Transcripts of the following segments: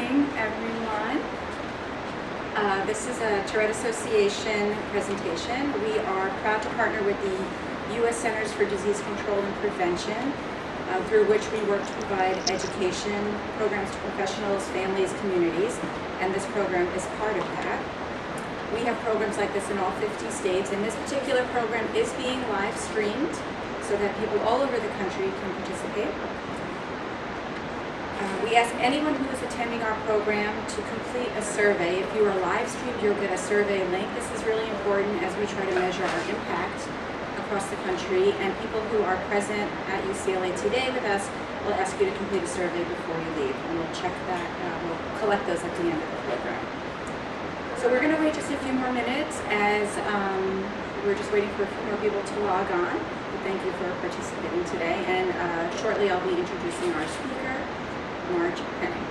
morning, everyone. This is a Tourette Association presentation. We are proud to partner with the U.S. Centers for Disease Control and Prevention, through which we work to provide education programs to professionals, families, communities, and this program is part of that. We have programs like this in all 50 states, and this particular program is being live streamed so that people all over the country can participate. We ask anyone who is attending our program to complete a survey. If you are live streamed, you'll get a survey link. This is really important as we try to measure our impact across the country, and people who are present at UCLA today with us will ask you to complete a survey before you leave, and we'll check that, we'll collect those at the end of the program. So we're going to wait just a few more minutes as we're just waiting for a few more people to log on. But thank you for participating today, and shortly I'll be introducing our speaker, Marge Henning.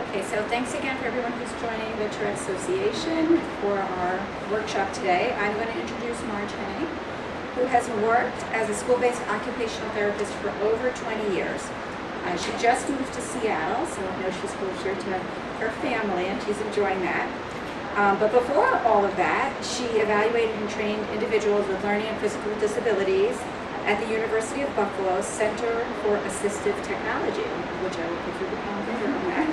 Okay, so thanks again for everyone who's joining the Tourette Association for our workshop today. I'm going to introduce Marge Henning, who has worked as a school-based occupational therapist for over 20 years. She just moved to Seattle, so I know she's closer to her family, and she's enjoying that. But before all of that, she evaluated and trained individuals with learning and physical disabilities at the University of Buffalo's Center for Assistive Technology, which I will put through the calendar on that.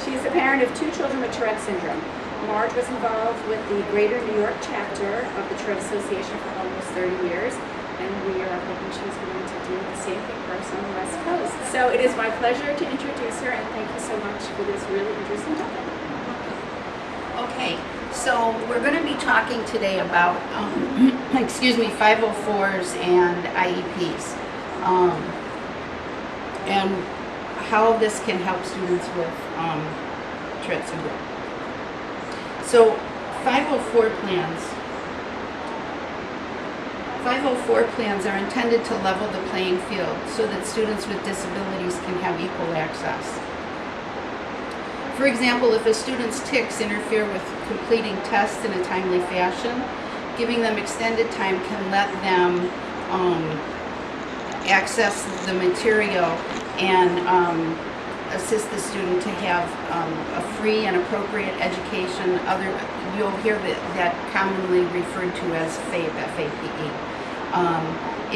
She is the parent of 2 children with Tourette syndrome. Marge was involved with the Greater New York chapter of the Tourette Association for almost 30 years, and we are hoping she's going to do the same thing for us on the West Coast. So it is my pleasure to introduce her, and thank you so much for this really interesting topic. Okay, so we're going to be talking today about, 504s and IEPs, and how this can help students with Tourette syndrome. So 504 plans are intended to level the playing field so that students with disabilities can have equal access. For example, if a student's tics interfere with completing tests in a timely fashion, giving them extended time can let them access the material and assist the student to have a free and appropriate education. You'll hear that commonly referred to as FAPE, F-A-P-E.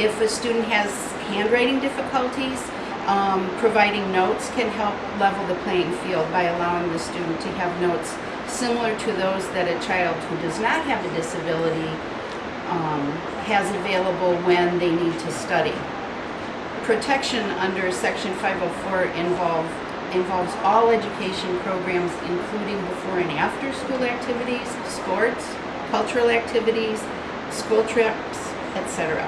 If a student has handwriting difficulties, providing notes can help level the playing field by allowing the student to have notes similar to those that a child who does not have a disability has available when they need to study. Protection under Section 504 involves all education programs, including before and after school activities, sports, cultural activities, school trips, etc.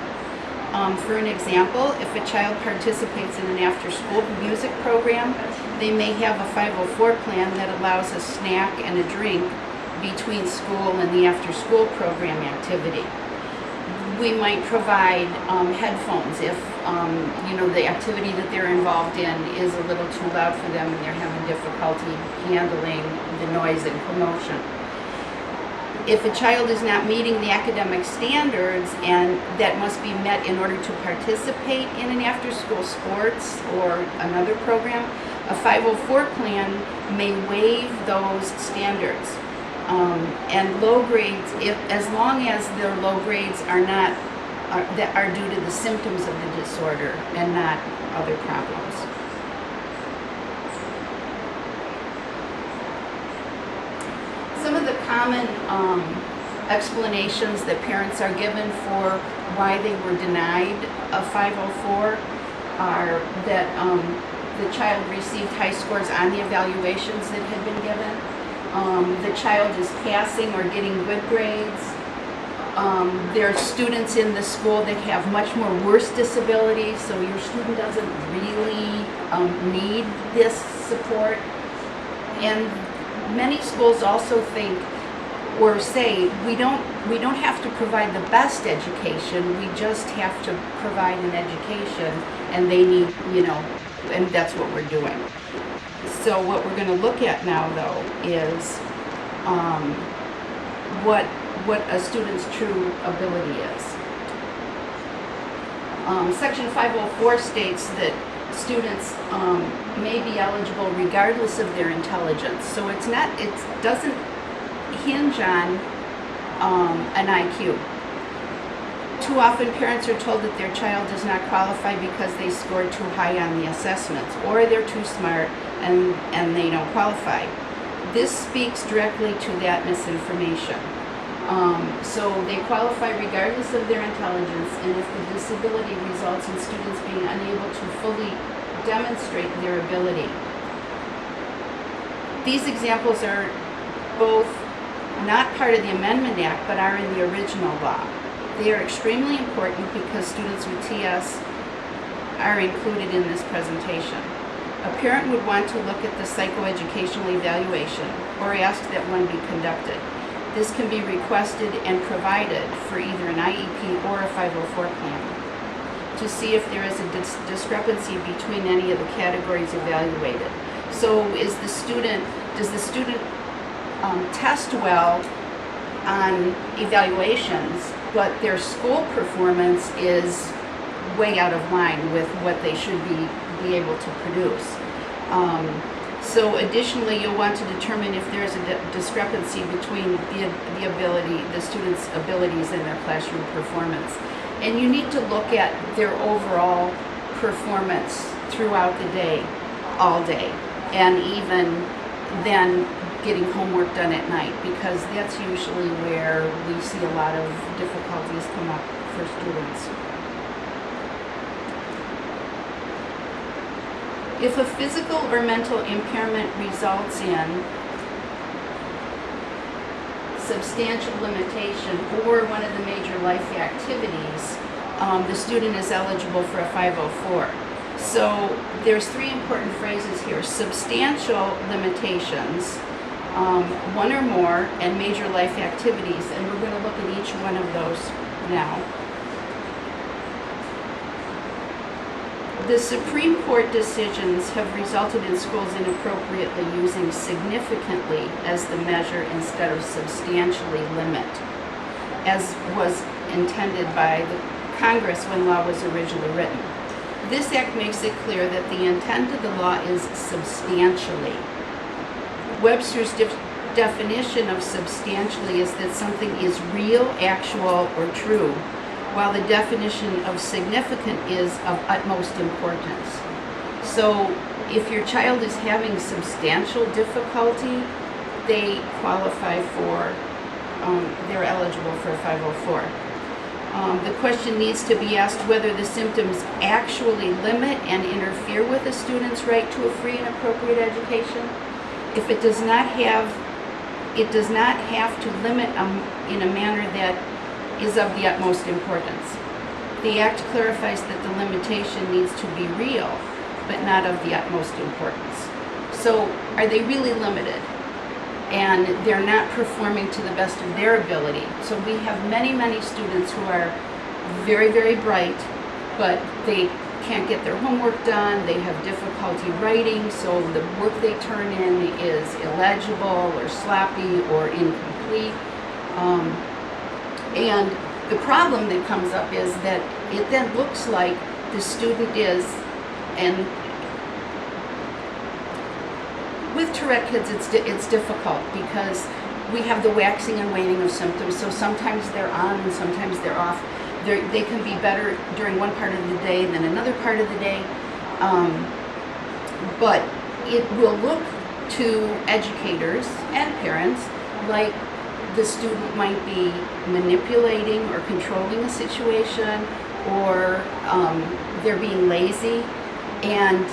For an example, if a child participates in an after-school music program, they may have a 504 plan that allows a snack and a drink between school and the after-school program activity. We might provide headphones if the activity that they're involved in is a little too loud for them and they're having difficulty handling the noise and commotion. If a child is not meeting the academic standards and that must be met in order to participate in an after-school sports or another program, a 504 plan may waive those standards. And low grades, as long as their low grades are not that are due to the symptoms of the disorder and not other problems. Some of the common explanations that parents are given for why they were denied a 504 are that the child received high scores on the evaluations that had been given. The child is passing or getting good grades. There are students in the school that have much more worse disabilities, so your student doesn't really need this support. And many schools also think or say we don't have to provide the best education, we just have to provide an education, and they need, and that's what we're doing. So what we're going to look at now, though, is what a student's true ability is. Section 504 states that students may be eligible regardless of their intelligence. So it doesn't hinge on an IQ. Too often parents are told that their child does not qualify because they scored too high on the assessments, or they're too smart and they don't qualify. This speaks directly to that misinformation. So they qualify regardless of their intelligence, and if the disability results in students being unable to fully demonstrate their ability. These examples are both not part of the Amendment Act, but are in the original law. They are extremely important because students with TS are included in this presentation. A parent would want to look at the psychoeducational evaluation or ask that one be conducted. This can be requested and provided for either an IEP or a 504 plan to see if there is a discrepancy between any of the categories evaluated. So does the student test well on evaluations, but their school performance is way out of line with what they should be able to produce. So additionally, you'll want to determine if there is a discrepancy between the student's abilities and their classroom performance. And you need to look at their overall performance throughout the day, all day, and even then getting homework done at night, because that's usually where we see a lot of difficulties come up for students. If a physical or mental impairment results in substantial limitation or one of the major life activities, the student is eligible for a 504. So there's three important phrases here: substantial limitations, one or more, and major life activities. And we're going to look at each one of those now. The Supreme Court decisions have resulted in schools inappropriately using significantly as the measure instead of substantially limit, as was intended by the Congress when law was originally written. This act makes it clear that the intent of the law is substantially. Webster's definition of substantially is that something is real, actual, or true, while the definition of significant is of utmost importance. So if your child is having substantial difficulty, they qualify for, they're eligible for a 504. The question needs to be asked whether the symptoms actually limit and interfere with a student's right to a free and appropriate education. If it does not have to limit in a manner that is of the utmost importance. The Act clarifies that the limitation needs to be real, but not of the utmost importance. So are they really limited? And they're not performing to the best of their ability. So we have many, many students who are very, very bright, but they can't get their homework done, they have difficulty writing, so the work they turn in is illegible or sloppy or incomplete. And the problem that comes up is that it then looks like the student is, and with Tourette kids it's difficult because we have the waxing and waning of symptoms, so sometimes they're on and sometimes they're off. They can be better during one part of the day than another part of the day, but it will look to educators and parents like the student might be manipulating or controlling a situation, or they're being lazy. And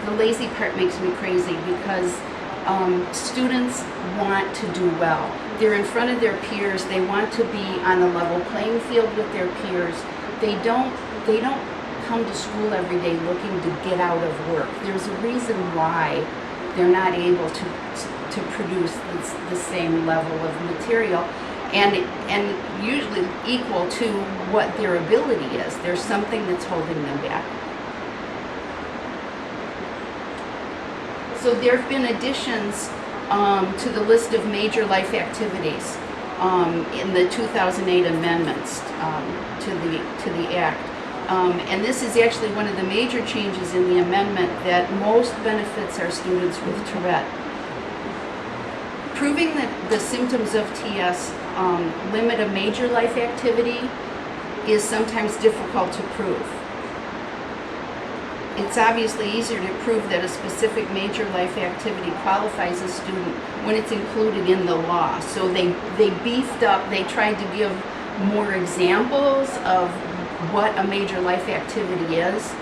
the lazy part makes me crazy because students want to do well. They're in front of their peers. They want to be on a level playing field with their peers. They don't come to school every day looking to get out of work. There's a reason why they're not able to produce the same level of material, and usually equal to what their ability is. There's something that's holding them back. So there have been additions to the list of major life activities in the 2008 amendments to the Act. And this is actually one of the major changes in the amendment that most benefits our students with Tourette. Proving that the symptoms of TS limit a major life activity is sometimes difficult to prove. It's obviously easier to prove that a specific major life activity qualifies a student when it's included in the law. So they beefed up, they tried to give more examples of what a major life activity is,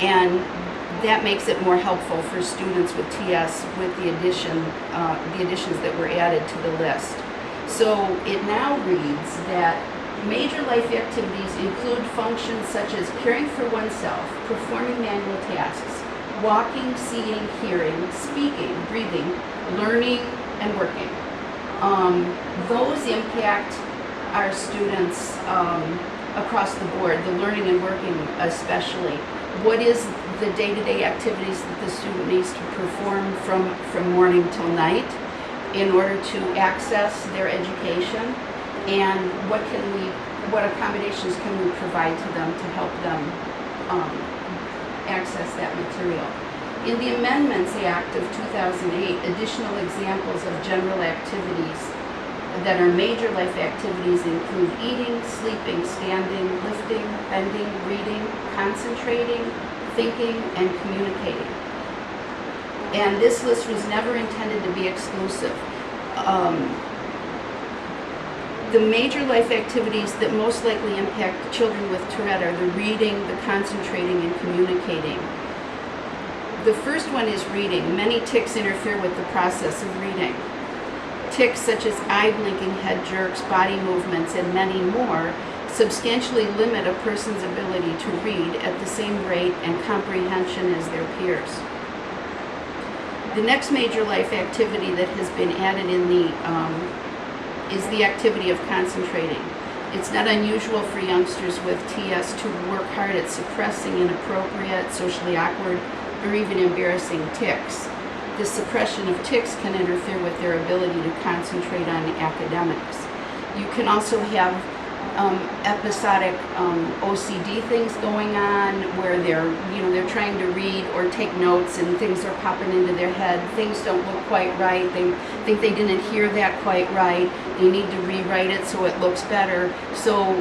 and that makes it more helpful for students with TS with the additions that were added to the list. So it now reads that major life activities include functions such as caring for oneself, performing manual tasks, walking, seeing, hearing, speaking, breathing, learning, and working. Those impact our students across the board, the learning and working especially. What is the day-to-day activities that the student needs to perform from morning till night in order to access their education? And what accommodations can we provide to them to help them access that material? In the Amendments Act of 2008, additional examples of general activities that are major life activities include eating, sleeping, standing, lifting, bending, reading, concentrating, thinking, and communicating. And this list was never intended to be exclusive. The major life activities that most likely impact children with Tourette are the reading, the concentrating, and communicating. The first one is reading. Many tics interfere with the process of reading. Tics such as eye blinking, head jerks, body movements, and many more substantially limit a person's ability to read at the same rate and comprehension as their peers. The next major life activity that has been added in is the activity of concentrating. It's not unusual for youngsters with TS to work hard at suppressing inappropriate, socially awkward, or even embarrassing tics. The suppression of tics can interfere with their ability to concentrate on academics. You can also have episodic OCD things going on where they're trying to read or take notes and things are popping into their head. Things don't look quite right. They think they didn't hear that quite right. They need to rewrite it so it looks better. So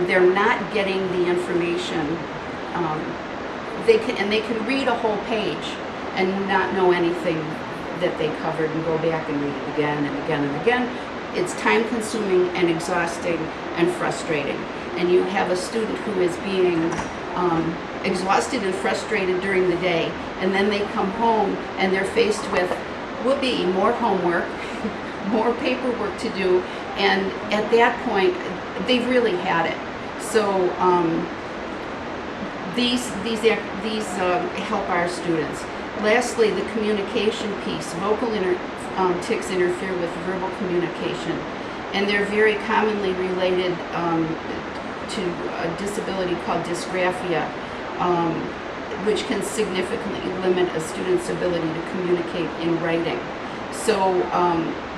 they're not getting the information. They can read a whole page and not know anything that they covered and go back and read it again and again and again. It's time consuming and exhausting and frustrating. And you have a student who is being exhausted and frustrated during the day, and then they come home and they're faced with, whoopee, more homework, more paperwork to do, and at that point, they've really had it. So these help our students. Lastly, the communication piece. Vocal tics interfere with verbal communication, and they're very commonly related to a disability called dysgraphia, which can significantly limit a student's ability to communicate in writing. So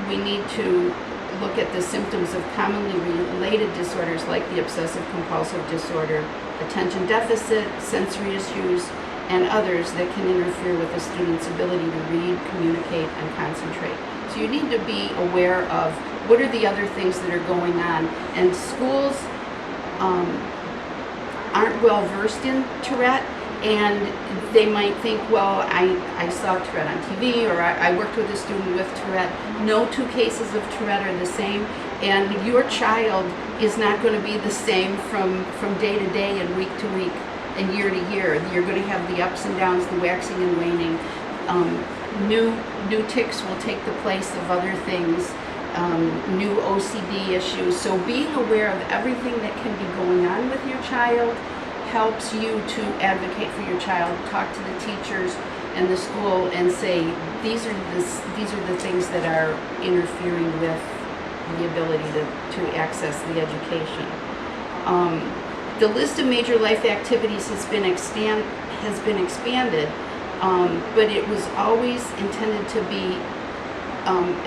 we need to look at the symptoms of commonly related disorders like the obsessive compulsive disorder, attention deficit, sensory issues, and others that can interfere with a student's ability to read, communicate, and concentrate. So you need to be aware of what are the other things that are going on. And schools aren't well versed in Tourette, and they might think, well, I saw Tourette on TV, or I worked with a student with Tourette. No two cases of Tourette are the same, and your child is not going to be the same from day to day and week to week and year to year. You're going to have the ups and downs, the waxing and waning. New tics will take the place of other things, new OCD issues. So being aware of everything that can be going on with your child helps you to advocate for your child, talk to the teachers and the school and say, these are the things that are interfering with the ability to access the education. The list of major life activities has been expanded, but it was always intended to be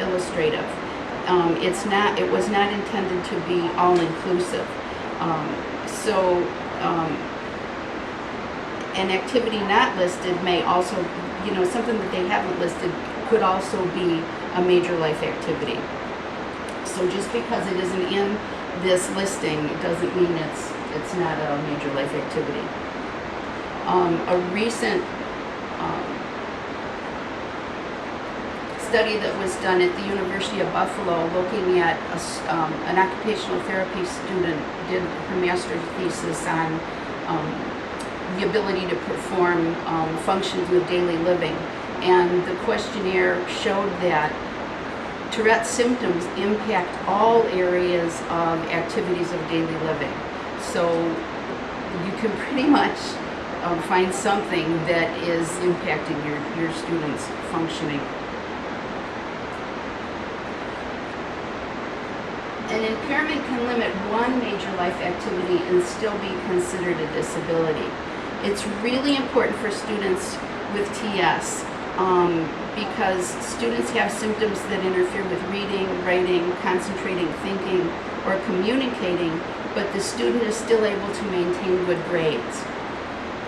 illustrative. It was not intended to be all-inclusive. An activity not listed may also, something that they haven't listed could also be a major life activity. So just because it isn't in this listing, it doesn't mean it's not a major life activity. A recent study that was done at the University of Buffalo looking at an occupational therapy student did her master's thesis on the ability to perform functions of daily living. And the questionnaire showed that Tourette symptoms impact all areas of activities of daily living. So you can pretty much find something that is impacting your students' functioning. An impairment can limit one major life activity and still be considered a disability. It's really important for students with TS because students have symptoms that interfere with reading, writing, concentrating, thinking, or communicating, but the student is still able to maintain good grades.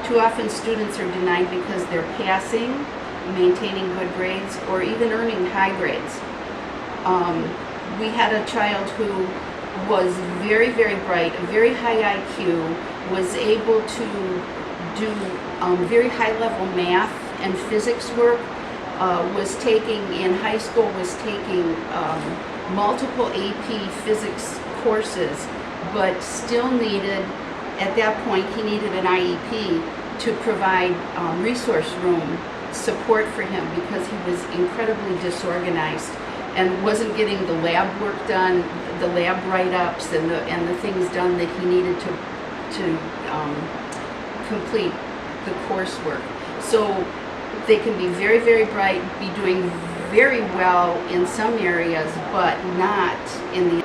Too often students are denied because they're passing, maintaining good grades, or even earning high grades. We had a child who was very, very bright, a very high IQ, was able to do very high-level math and physics work, in high school, was taking multiple AP physics courses, but still needed, at that point, he needed an IEP to provide resource room support for him because he was incredibly disorganized and wasn't getting the lab work done, the lab write-ups, and the things done that he needed to complete the coursework. So they can be very, very bright, be doing very well in some areas, but not in the.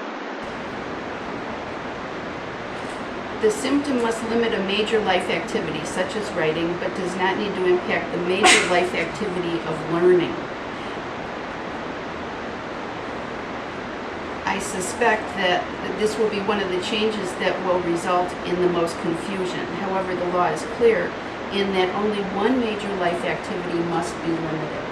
The symptom must limit a major life activity, such as writing, but does not need to impact the major life activity of learning. I suspect that this will be one of the changes that will result in the most confusion. However, the law is clear in that only one major life activity must be limited.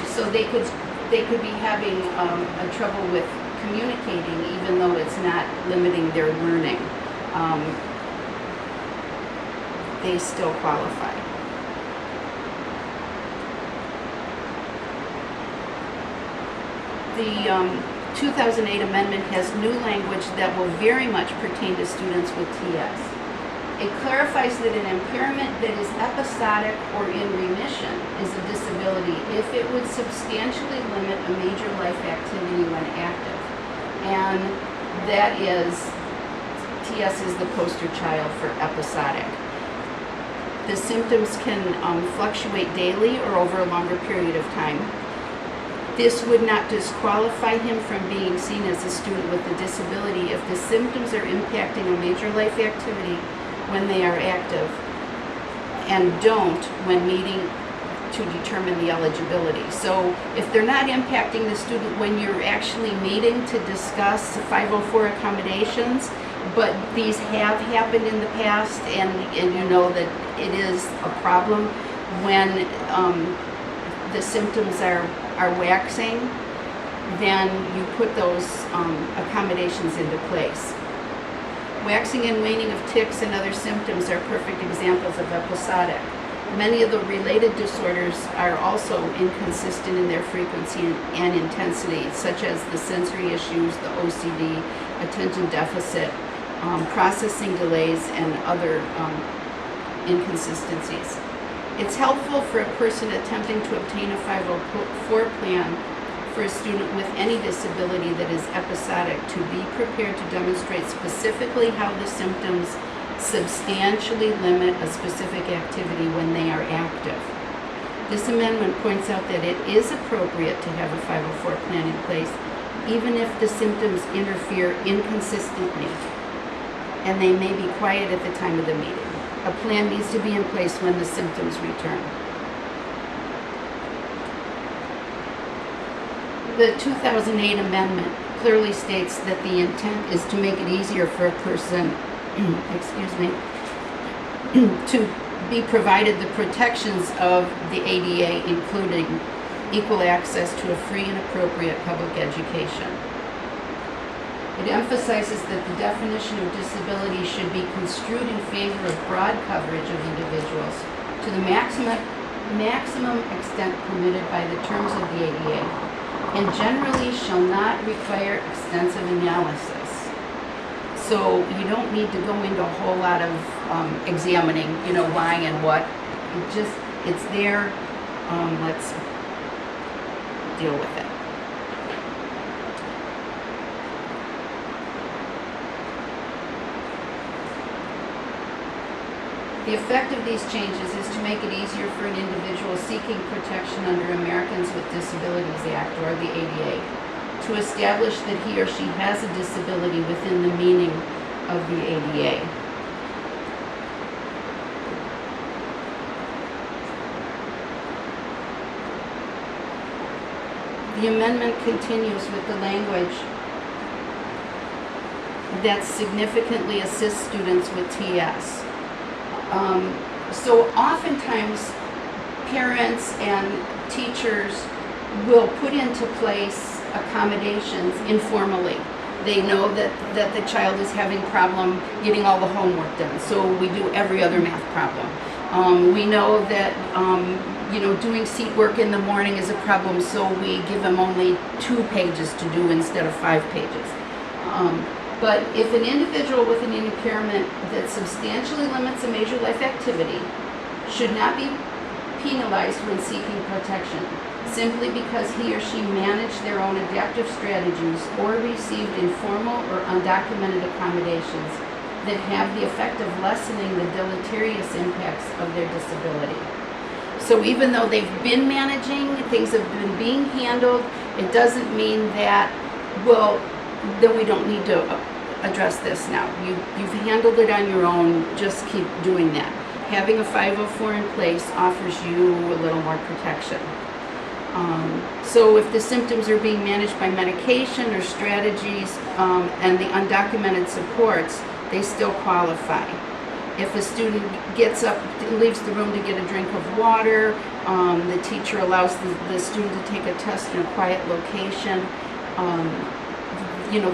So they could be having a trouble with communicating, even though it's not limiting their learning. They still qualify. The 2008 amendment has new language that will very much pertain to students with TS. It clarifies that an impairment that is episodic or in remission is a disability if it would substantially limit a major life activity when active. And that is, TS is the poster child for episodic. The symptoms can fluctuate daily or over a longer period of time. This would not disqualify him from being seen as a student with a disability if the symptoms are impacting a major life activity when they are active and don't when meeting to determine the eligibility. So if they're not impacting the student when you're actually meeting to discuss 504 accommodations, but these have happened in the past and you know that it is a problem when the symptoms are waxing, then you put those accommodations into place. Waxing and waning of tics and other symptoms are perfect examples of episodic. Many of the related disorders are also inconsistent in their frequency and intensity, such as the sensory issues, the OCD, attention deficit, processing delays, and other inconsistencies. It's helpful for a person attempting to obtain a 504 plan for a student with any disability that is episodic to be prepared to demonstrate specifically how the symptoms substantially limit a specific activity when they are active. This amendment points out that it is appropriate to have a 504 plan in place even if the symptoms interfere inconsistently and they may be quiet at the time of the meeting. A plan needs to be in place when the symptoms return. The 2008 amendment clearly states that the intent is to make it easier for a person, to be provided the protections of the ADA, including equal access to a free and appropriate public education. It emphasizes that the definition of disability should be construed in favor of broad coverage of individuals to the maximum extent permitted by the terms of the ADA, and generally shall not require extensive analysis. So you don't need to go into a whole lot of examining, why and what. It's there. Let's deal with it. The effect of these changes is to make it easier for an individual seeking protection under Americans with Disabilities Act, or the ADA, to establish that he or she has a disability within the meaning of the ADA. The amendment continues with the language that significantly assists students with TS. So oftentimes parents and teachers will put into place accommodations informally. They know that the child is having problem getting all the homework done, so we do every other math problem. We know that doing seat work in the morning is a problem, so we give them only 2 pages to do instead of 5 pages. But if an individual with an impairment that substantially limits a major life activity should not be penalized when seeking protection, simply because he or she managed their own adaptive strategies or received informal or undocumented accommodations that have the effect of lessening the deleterious impacts of their disability. So even though they've been managing, things have been being handled, it doesn't mean that, then we don't need to address this now. You've handled it on your own, just keep doing that. Having a 504 in place offers you a little more protection. So if the symptoms are being managed by medication or strategies and the undocumented supports, they still qualify. If a student gets up, leaves the room to get a drink of water, the teacher allows the student to take a test in a quiet location,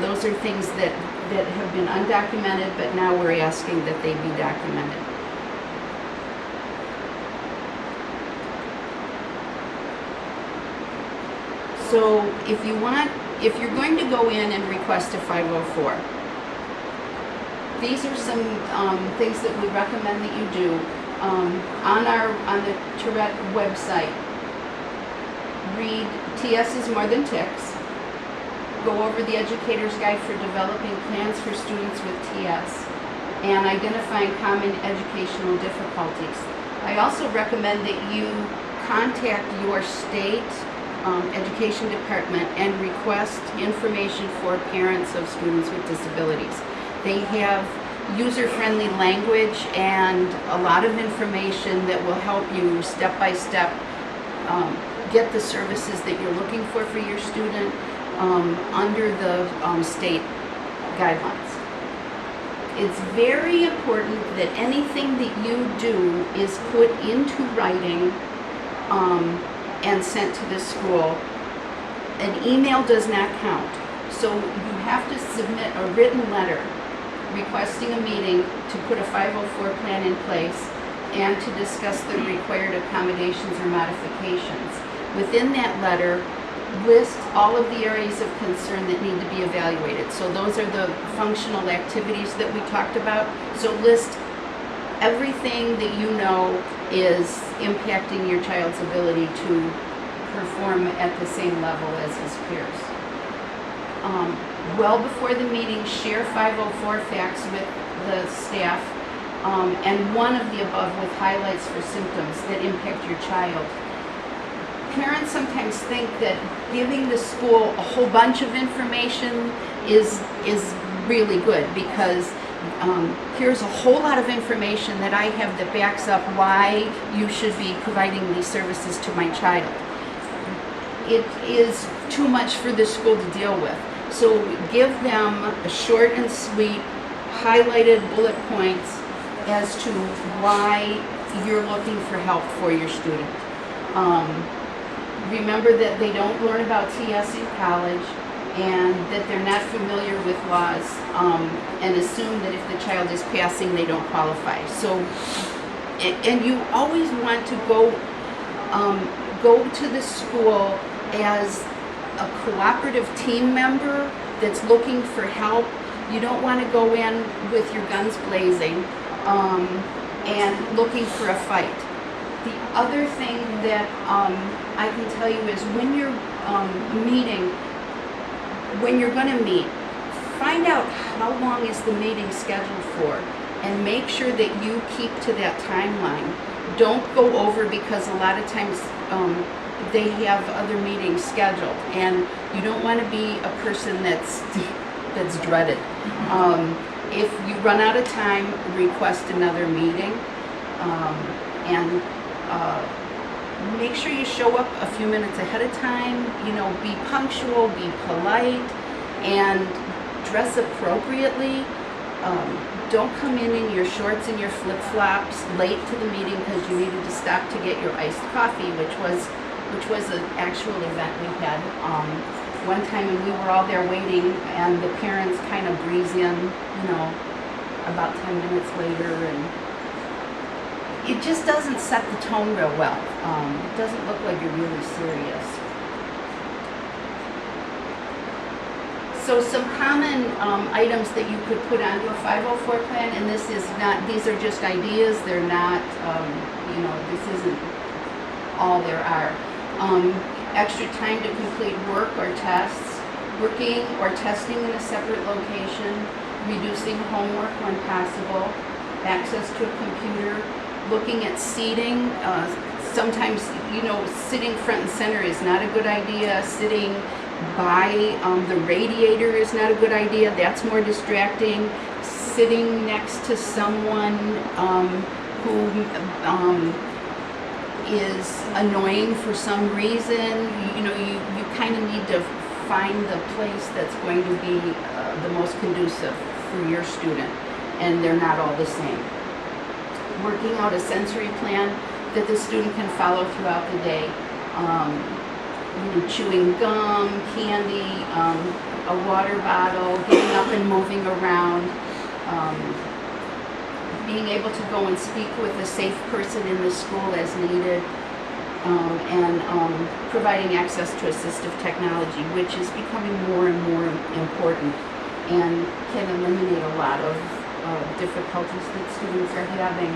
those are things that have been undocumented, but now we're asking that they be documented. So if you're going to go in and request a 504, these are some things that we recommend that you do. On the Tourette website, read TS is More Than Tics. Go over the Educator's Guide for Developing Plans for Students with TS and identifying common educational difficulties. I also recommend that you contact your state education department and request information for parents of students with disabilities. They have user-friendly language and a lot of information that will help you step by step get the services that you're looking for your student under the state guidelines. It's very important that anything that you do is put into writing and sent to the school. An email does not count. So you have to submit a written letter requesting a meeting to put a 504 plan in place and to discuss the required accommodations or modifications. Within that letter, list all of the areas of concern that need to be evaluated. So those are the functional activities that we talked about. So list everything that you know is impacting your child's ability to perform at the same level as his peers. Well before the meeting, share 504 facts with the staff and one of the above with highlights for symptoms that impact your child. Parents sometimes think that giving the school a whole bunch of information is really good because here's a whole lot of information that I have that backs up why you should be providing these services to my child. It is too much for the school to deal with. So give them a short and sweet, highlighted bullet points as to why you're looking for help for your student. Remember that they don't learn about TS in college and that they're not familiar with laws and assume that if the child is passing, they don't qualify. So, and you always want to go to the school as a cooperative team member that's looking for help. You don't want to go in with your guns blazing and looking for a fight. The other thing that I can tell you is when you're when you're going to meet, find out how long is the meeting scheduled for and make sure that you keep to that timeline. Don't go over because a lot of times they have other meetings scheduled and you don't want to be a person that's dreaded. If you run out of time, request another meeting and make sure you show up a few minutes ahead of time. You know, be punctual, be polite, and dress appropriately. Don't come in your shorts and your flip-flops late to the meeting because you needed to stop to get your iced coffee, which was an actual event we had one time, and we were all there waiting, and the parents kind of breeze in, you know, about 10 minutes later, and it just doesn't set the tone real well. It doesn't look like you're really serious. So some common items that you could put onto a 504 plan, and this is not, these are just ideas, they're not, you know, this isn't all there are. Extra time to complete work or tests, working or testing in a separate location, reducing homework when possible, access to a computer, looking at seating. Sometimes, you know, sitting front and center is not a good idea. Sitting by the radiator is not a good idea. That's more distracting. Sitting next to someone who is annoying for some reason, you know, you kind of need to find the place that's going to be the most conducive for your student, and they're not all the same. Working out a sensory plan that the student can follow throughout the day. You know, chewing gum, candy, a water bottle, getting up and moving around, being able to go and speak with a safe person in the school as needed, and providing access to assistive technology, which is becoming more and more important and can eliminate a lot of difficulties that students are having.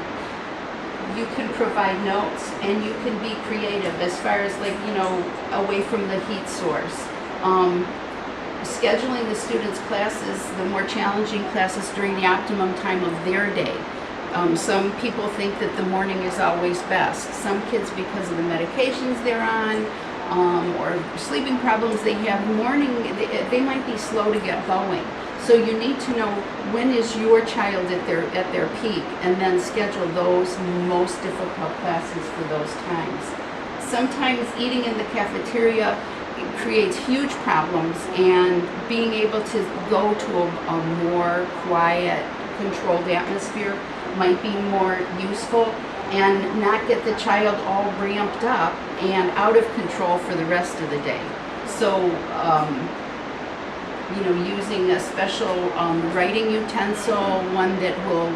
You can provide notes, and you can be creative as far as, like, you know, away from the heat source. Scheduling the students' classes, the more challenging classes, during the optimum time of their day. Some people think that the morning is always best. Some kids, because of the medications they're on, or sleeping problems they have, morning, they might be slow to get going. So you need to know when is your child at their peak, and then schedule those most difficult classes for those times. Sometimes eating in the cafeteria creates huge problems, and being able to go to a more quiet, controlled atmosphere might be more useful, and not get the child all ramped up and out of control for the rest of the day. So, you know, using a special writing utensil, one that will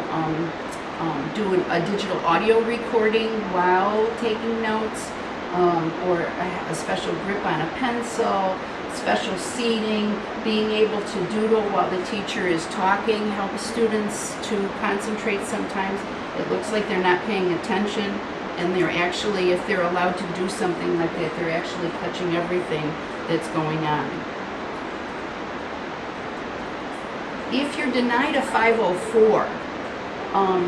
do a digital audio recording while taking notes, or a special grip on a pencil, special seating, being able to doodle while the teacher is talking helps students to concentrate sometimes. It looks like they're not paying attention, and they're actually, if they're allowed to do something like that, they're actually catching everything that's going on. If you're denied a 504,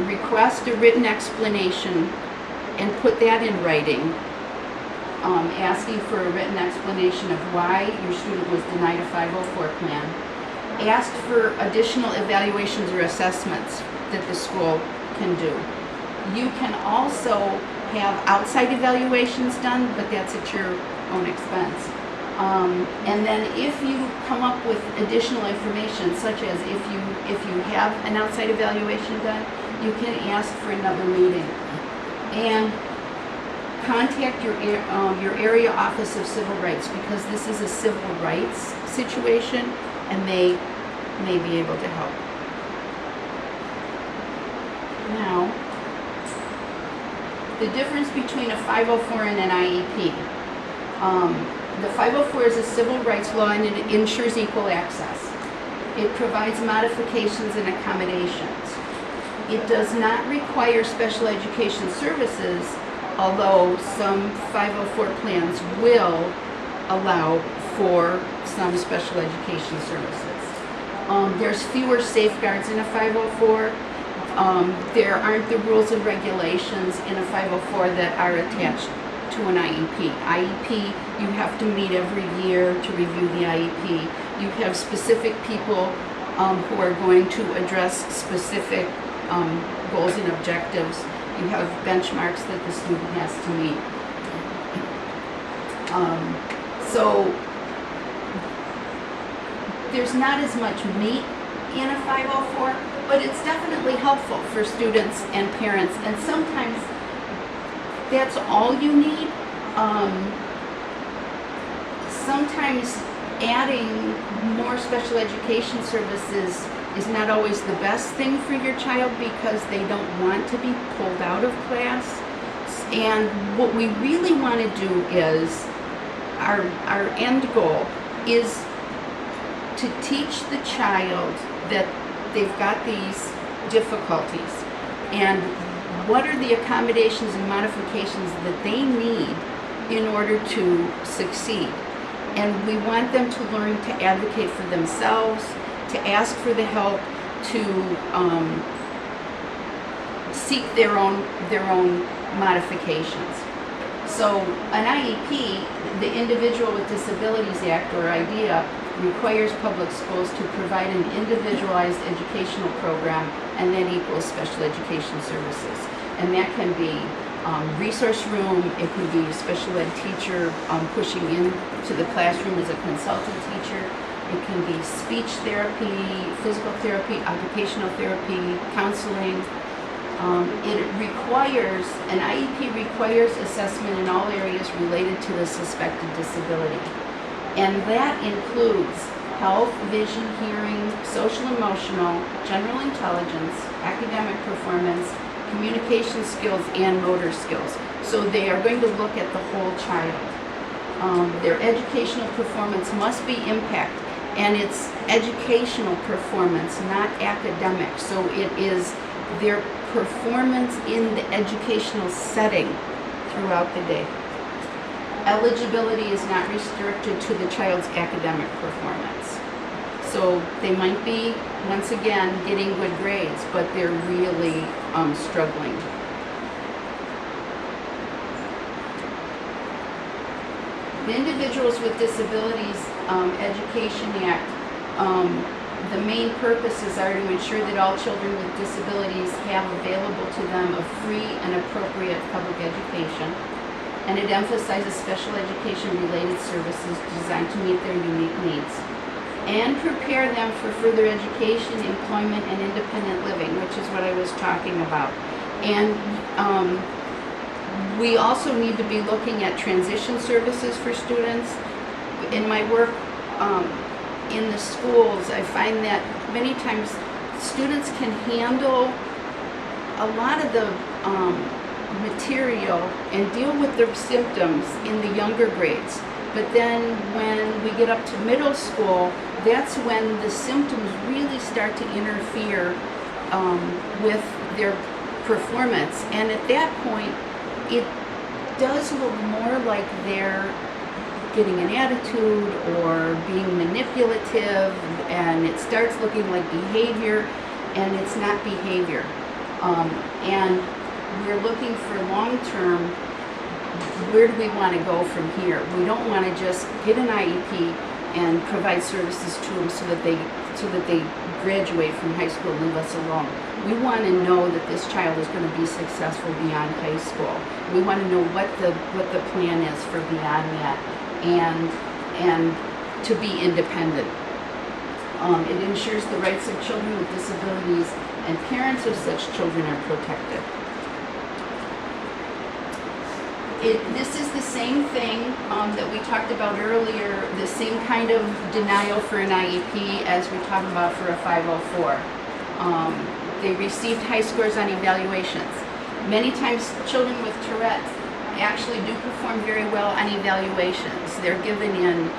request a written explanation and put that in writing, asking for a written explanation of why your student was denied a 504 plan. Ask for additional evaluations or assessments that the school can do. You can also have outside evaluations done, but that's at your own expense. And then if you come up with additional information, such as if you have an outside evaluation done, you can ask for another meeting. And contact your area office of civil rights, because this is a civil rights situation, and they may be able to help. Now, the difference between a 504 and an IEP. The 504 is a civil rights law, and it ensures equal access. It provides modifications and accommodations. It does not require special education services, although some 504 plans will allow for some special education services. There's fewer safeguards in a 504. There aren't the rules and regulations in a 504 that are attached to an IEP. IEP, you have to meet every year to review the IEP. You have specific people who are going to address specific goals and objectives. You have benchmarks that the student has to meet. So there's not as much meat in a 504, but it's definitely helpful for students and parents, and sometimes that's all you need. Sometimes adding more special education services is not always the best thing for your child, because they don't want to be pulled out of class. And what we really want to do is, our end goal is to teach the child that they've got these difficulties, and what are the accommodations and modifications that they need in order to succeed. And we want them to learn to advocate for themselves, to ask for the help, to seek their own modifications. So an IEP, the Individual with Disabilities Act, or IDEA, requires public schools to provide an individualized educational program, and that equals special education services. And that can be resource room, it could be a special ed teacher pushing into the classroom as a consultant teacher. It can be speech therapy, physical therapy, occupational therapy, counseling. An IEP requires assessment in all areas related to the suspected disability. And that includes health, vision, hearing, social, emotional, general intelligence, academic performance, communication skills, and motor skills. So they are going to look at the whole child. Their educational performance must be impacted And it's educational performance, not academic. So it is their performance in the educational setting throughout the day. Eligibility is not restricted to the child's academic performance. So they might be, once again, getting good grades, but they're really struggling. The Individuals with Disabilities Education Act, the main purposes are to ensure that all children with disabilities have available to them a free and appropriate public education. And it emphasizes special education related services designed to meet their unique needs and prepare them for further education, employment, and independent living, which is what I was talking about. And we also need to be looking at transition services for students. In my work in the schools, I find that many times students can handle a lot of the material and deal with their symptoms in the younger grades. But then when we get up to middle school, that's when the symptoms really start to interfere with their performance. And at that point, it does look more like they're getting an attitude or being manipulative, and it starts looking like behavior, and it's not behavior. And we're looking for long-term, where do we want to go from here? We don't want to just get an IEP and provide services to them so that they graduate from high school and leave us alone. We want to know that this child is going to be successful beyond high school. We want to know what the plan is for beyond that, and to be independent. It ensures the rights of children with disabilities and parents of such children are protected. This is the same thing that we talked about earlier, the same kind of denial for an IEP as we talked about for a 504. They received high scores on evaluations. Many times children with Tourette actually do perform very well on evaluations. They're given in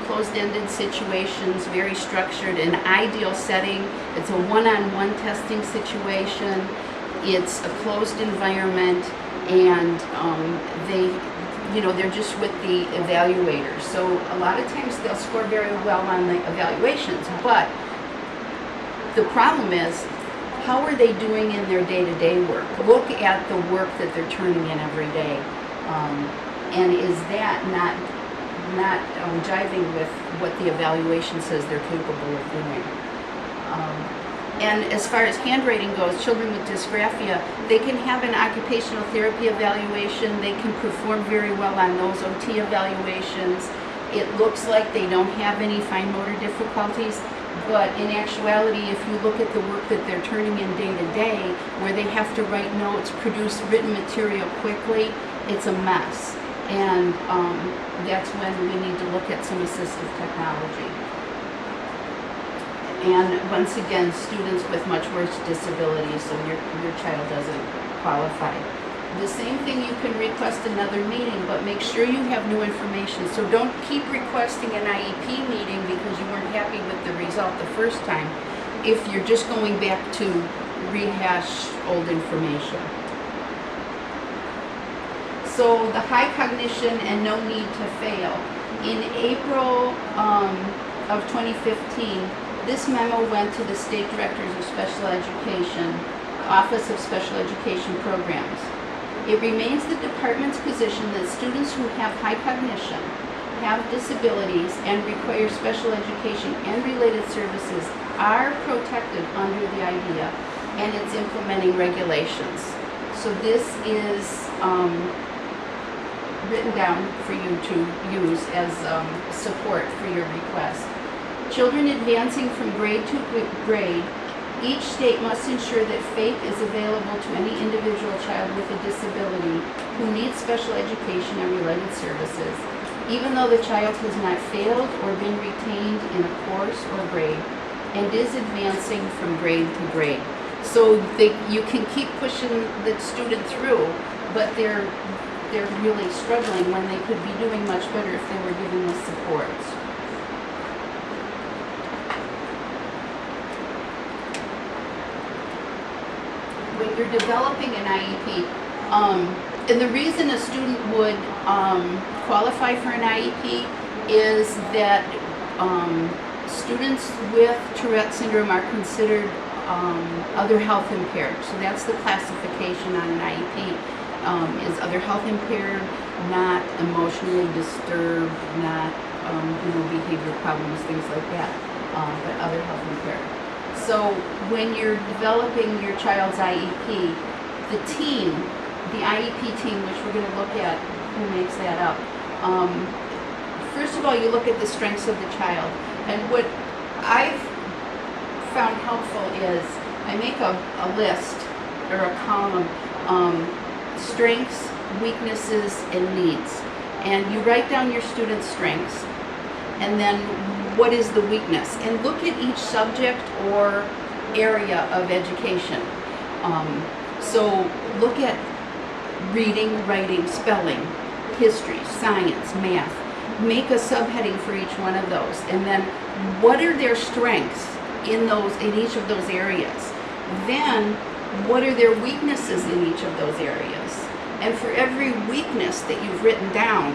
closed-ended situations, very structured, an ideal setting. It's a one-on-one testing situation. It's a closed environment, and they're just with the evaluators. So a lot of times they'll score very well on the evaluations, but the problem is, how are they doing in their day-to-day work? Look at the work that they're turning in every day, and is that not jiving with what the evaluation says they're capable of doing? And as far as handwriting goes, children with dysgraphia, they can have an occupational therapy evaluation. They can perform very well on those OT evaluations. It looks like they don't have any fine motor difficulties, but in actuality, if you look at the work that they're turning in day to day, where they have to write notes, produce written material quickly, it's a mess. And that's when we need to look at some assistive technology. And once again, students with much worse disabilities, so your child doesn't qualify. The same thing, you can request another meeting, but make sure you have new information. So don't keep requesting an IEP meeting because you weren't happy with the result the first time, if you're just going back to rehash old information. So the high cognition and no need to fail. In April of 2015, this memo went to the State Directors of Special Education, Office of Special Education Programs. It remains the department's position that students who have high cognition, have disabilities, and require special education and related services are protected under the IDEA and its implementing regulations. So this is written down for you to use as support for your request. Children advancing from grade to grade, each state must ensure that FAPE is available to any individual child with a disability who needs special education and related services, even though the child has not failed or been retained in a course or grade and is advancing from grade to grade. So you can keep pushing the student through, but they're really struggling when they could be doing much better if they were given the supports. you're developing an IEP, and the reason a student would qualify for an IEP is that students with Tourette syndrome are considered other health impaired. So that's the classification on an IEP, is other health impaired, not emotionally disturbed, not behavior problems, things like that, but other health impaired. So when you're developing your child's IEP, the team, the IEP team, which we're going to look at who makes that up, first of all, you look at the strengths of the child. And what I've found helpful is I make a list or a column, strengths, weaknesses, and needs. And you write down your student's strengths, and then what is the weakness, and look at each subject or area of education. So look at reading, writing, spelling, history, science, math. Make a subheading for each one of those, and then what are their strengths in each of those areas. Then what are their weaknesses in each of those areas, and for every weakness that you've written down,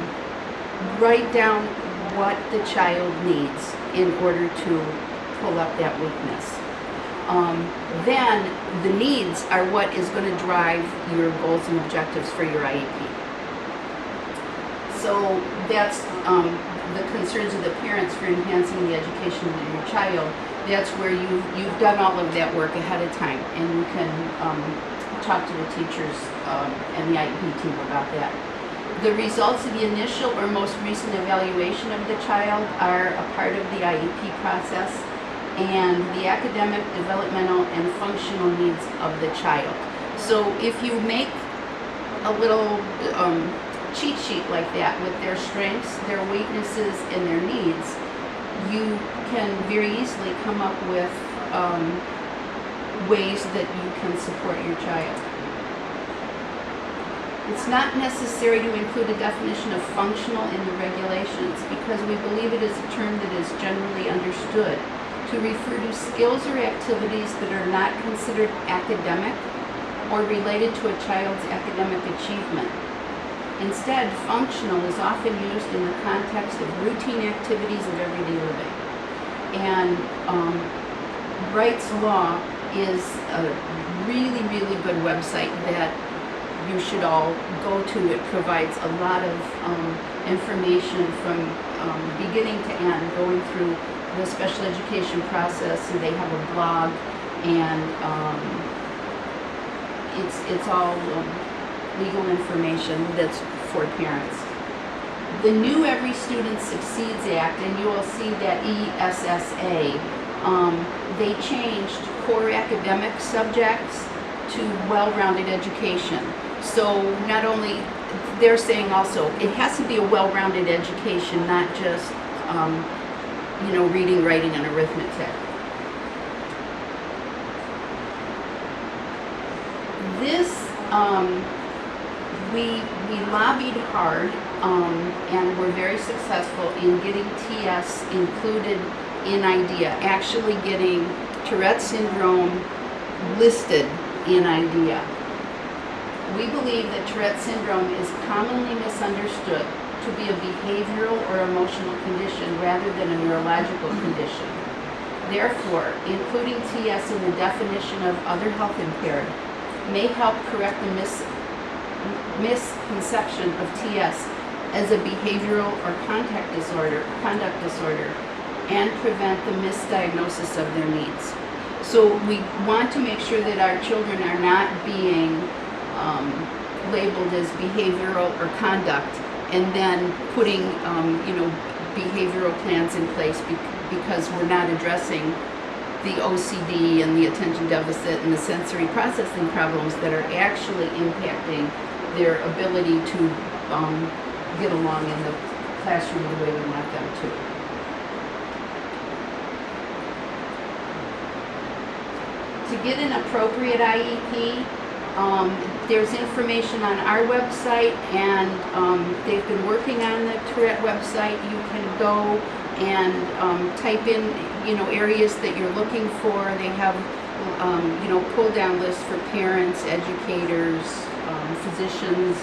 write down what the child needs in order to pull up that weakness. Then the needs are what is going to drive your goals and objectives for your IEP. So that's the concerns of the parents for enhancing the education of your child. That's where you've done all of that work ahead of time, and you can talk to the teachers and the IEP team about that. The results of the initial or most recent evaluation of the child are a part of the IEP process, and the academic, developmental, and functional needs of the child. So if you make a little cheat sheet like that with their strengths, their weaknesses, and their needs, you can very easily come up with ways that you can support your child. It's not necessary to include a definition of functional in the regulations because we believe it is a term that is generally understood to refer to skills or activities that are not considered academic or related to a child's academic achievement. Instead, functional is often used in the context of routine activities of everyday living. And Wright's Law is a really, really good website that you should all go to. It provides a lot of information from beginning to end, going through the special education process. And they have a blog, and it's all legal information that's for parents. The new Every Student Succeeds Act, and you will see that ESSA, they changed core academic subjects to well-rounded education. So not only, they're saying also, it has to be a well-rounded education, not just, reading, writing, and arithmetic. This, we lobbied hard, and were very successful in getting TS included in IDEA, actually getting Tourette syndrome listed in IDEA. We believe that Tourette syndrome is commonly misunderstood to be a behavioral or emotional condition rather than a neurological condition. Therefore, including TS in the definition of other health impaired may help correct the misconception of TS as a behavioral or conduct disorder, and prevent the misdiagnosis of their needs. So we want to make sure that our children are not being labeled as behavioral or conduct, and then putting behavioral plans in place because we're not addressing the OCD and the attention deficit and the sensory processing problems that are actually impacting their ability to get along in the classroom the way we want them to. To get an appropriate IEP, there's information on our website, and they've been working on the Tourette website. You can go and type in areas that you're looking for. They have pull-down list for parents, educators, physicians,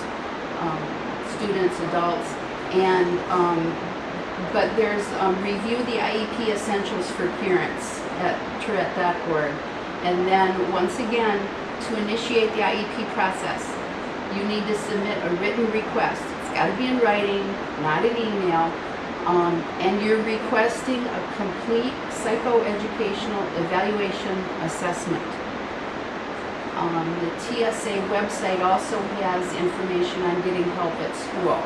students, adults, and but there's review the IEP essentials for parents at Tourette.org, and then once again, to initiate the IEP process, you need to submit a written request. It's got to be in writing, not an email, and you're requesting a complete psychoeducational evaluation assessment. The TSA website also has information on getting help at school.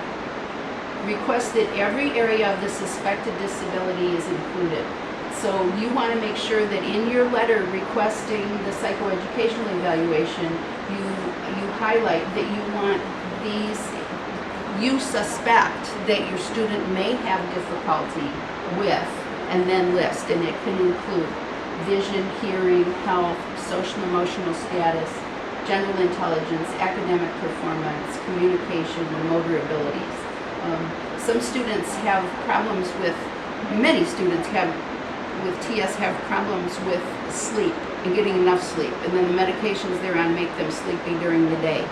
Request that every area of the suspected disability is included. So you want to make sure that in your letter requesting the psychoeducational evaluation, you highlight that you want these, you suspect that your student may have difficulty with, and then list, and it can include vision, hearing, health, social and emotional status, general intelligence, academic performance, communication, and motor abilities. Some students have problems with, many students with TS have problems with sleep and getting enough sleep, and then the medications they're on make them sleepy during the day.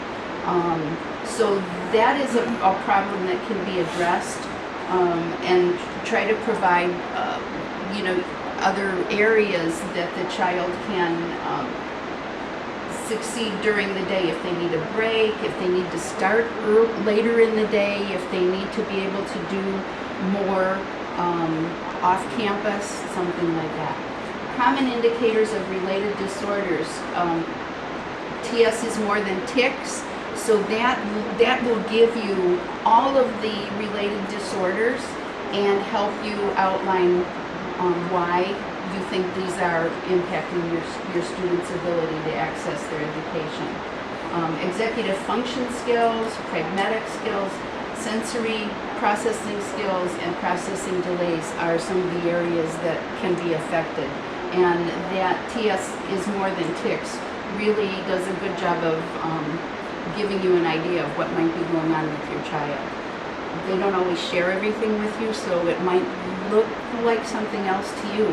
So that is a problem that can be addressed, and try to provide, other areas that the child can succeed during the day. If they need a break, if they need to start later in the day, if they need to be able to do more off campus, something like that. Common indicators of related disorders. TS is more than tics, so that will give you all of the related disorders and help you outline why you think these are impacting your students' ability to access their education. Executive function skills, pragmatic skills, sensory processing skills, and processing delays are some of the areas that can be affected. And that TS is more than tics really does a good job of giving you an idea of what might be going on with your child. They don't always share everything with you, so it might look like something else to you.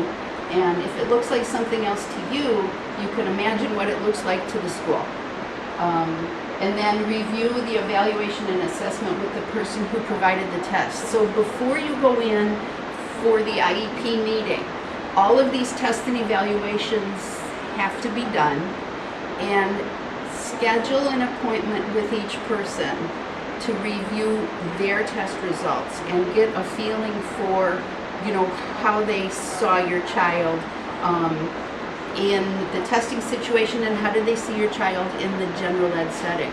And if it looks like something else to you, you can imagine what it looks like to the school. And then review the evaluation and assessment with the person who provided the test. So before you go in for the IEP meeting, all of these tests and evaluations have to be done, and schedule an appointment with each person to review their test results and get a feeling for, how they saw your child in the testing situation, and how did they see your child in the general ed setting.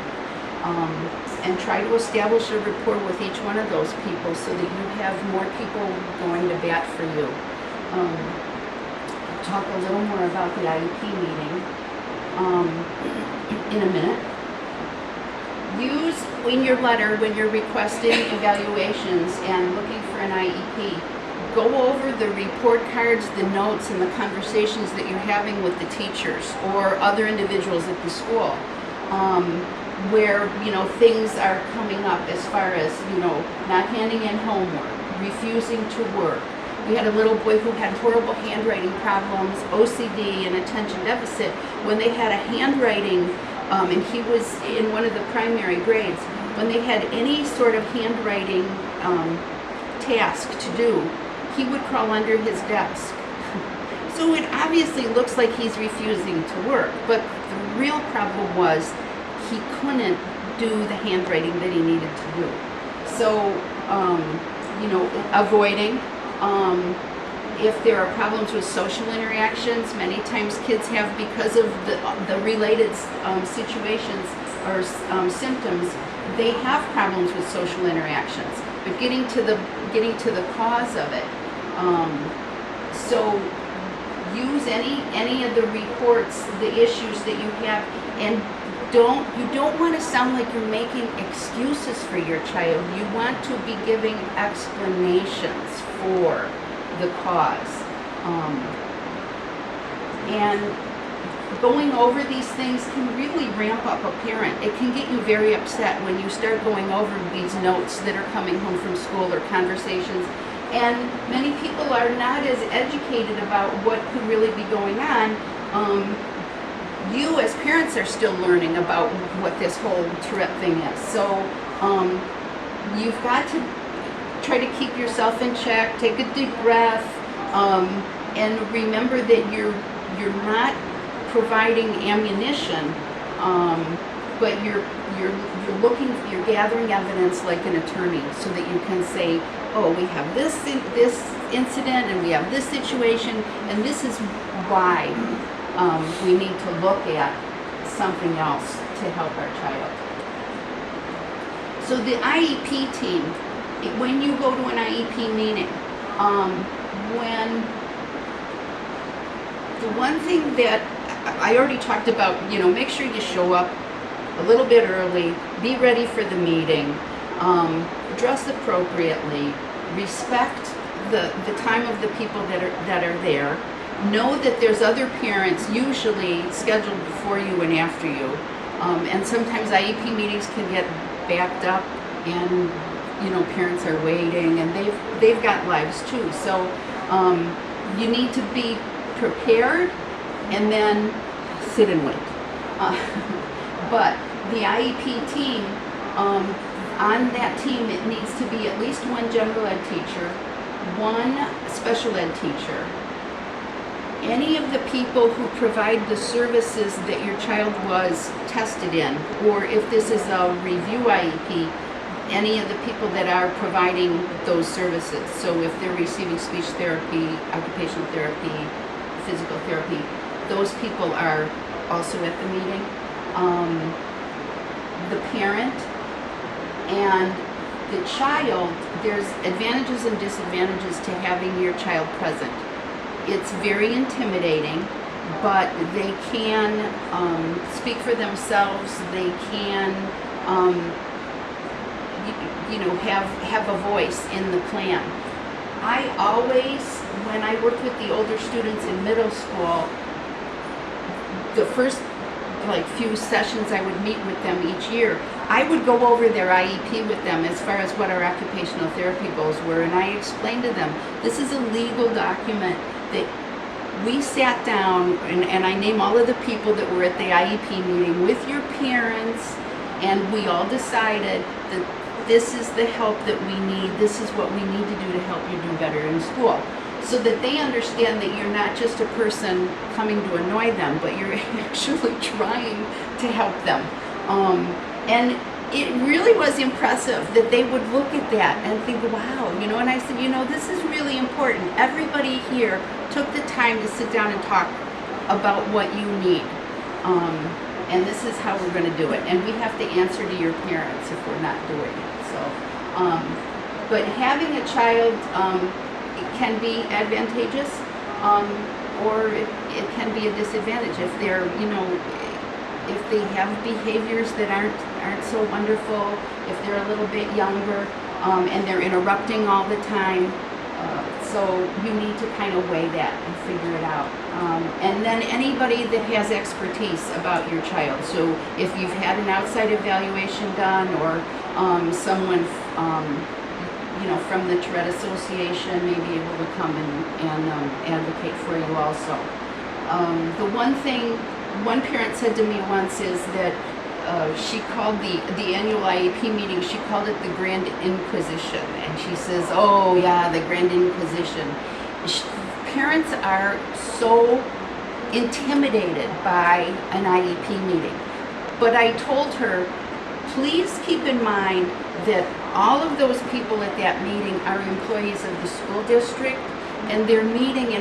And try to establish a rapport with each one of those people so that you have more people going to bat for you. I'll talk a little more about the IEP meeting in a minute. Use in your letter when you're requesting evaluations and looking for an IEP, go over the report cards, the notes, and the conversations that you're having with the teachers or other individuals at the school, where things are coming up as far as not handing in homework, refusing to work. We had a little boy who had horrible handwriting problems, OCD, and attention deficit. When they had a handwriting, and he was in one of the primary grades, when they had any sort of handwriting task to do, he would crawl under his desk. So it obviously looks like he's refusing to work, but the real problem was he couldn't do the handwriting that he needed to do. So, avoiding. If there are problems with social interactions, many times kids have, because of the related situations or symptoms, they have problems with social interactions. But getting to the cause of it. So use any of the reports, the issues that you have, and you don't want to sound like you're making excuses for your child. You want to be giving explanations for the cause. And going over these things can really ramp up a parent. It can get you very upset when you start going over these notes that are coming home from school or conversations. And many people are not as educated about what could really be going on you as parents are still learning about what this whole Tourette thing is. So you've got to try to keep yourself in check, take a deep breath, and remember that you're not providing ammunition, but you're gathering evidence like an attorney, so that you can say, oh, we have this incident and we have this situation, and this is why we need to look at something else to help our child. So the IEP team, when you go to an IEP meeting, the one thing that I already talked about, make sure you show up a little bit early, be ready for the meeting, dress appropriately, respect the time of the people that are there. Know that there's other parents usually scheduled before you and after you, and sometimes IEP meetings can get backed up, and parents are waiting, and they've got lives too. So you need to be prepared and then sit and wait. But the IEP team, on that team, it needs to be at least one general ed teacher, one special ed teacher, any of the people who provide the services that your child was tested in, or if this is a review IEP, any of the people that are providing those services. So if they're receiving speech therapy, occupational therapy, physical therapy, those people are also at the meeting. The parent and the child, there's advantages and disadvantages to having your child present. It's very intimidating, but they can speak for themselves. They can, have a voice in the plan. I always, when I worked with the older students in middle school, the first few sessions I would meet with them each year, I would go over their IEP with them as far as what our occupational therapy goals were, and I explained to them, this is a legal document that we sat down, and I name all of the people that were at the IEP meeting with your parents, and we all decided that this is the help that we need, this is what we need to do to help you do better in school. So that they understand that you're not just a person coming to annoy them, but you're actually trying to help them. And it really was impressive that they would look at that and think, wow, and I said, this is really important. Everybody here took the time to sit down and talk about what you need. And this is how we're going to do it. And we have to answer to your parents if we're not doing it. So, but having a child, it can be advantageous, or it can be a disadvantage if they're, if they have behaviors that aren't so wonderful, if they're a little bit younger, and they're interrupting all the time. So you need to kind of weigh that and figure it out. And then anybody that has expertise about your child. So if you've had an outside evaluation done, or someone from the Tourette Association may be able to come and advocate for you also. The one thing one parent said to me once is that she called the annual IEP meeting, she called it the Grand Inquisition. And she says, oh yeah, the Grand Inquisition. Parents are so intimidated by an IEP meeting. But I told her, please keep in mind that all of those people at that meeting are employees of the school district, and they're meeting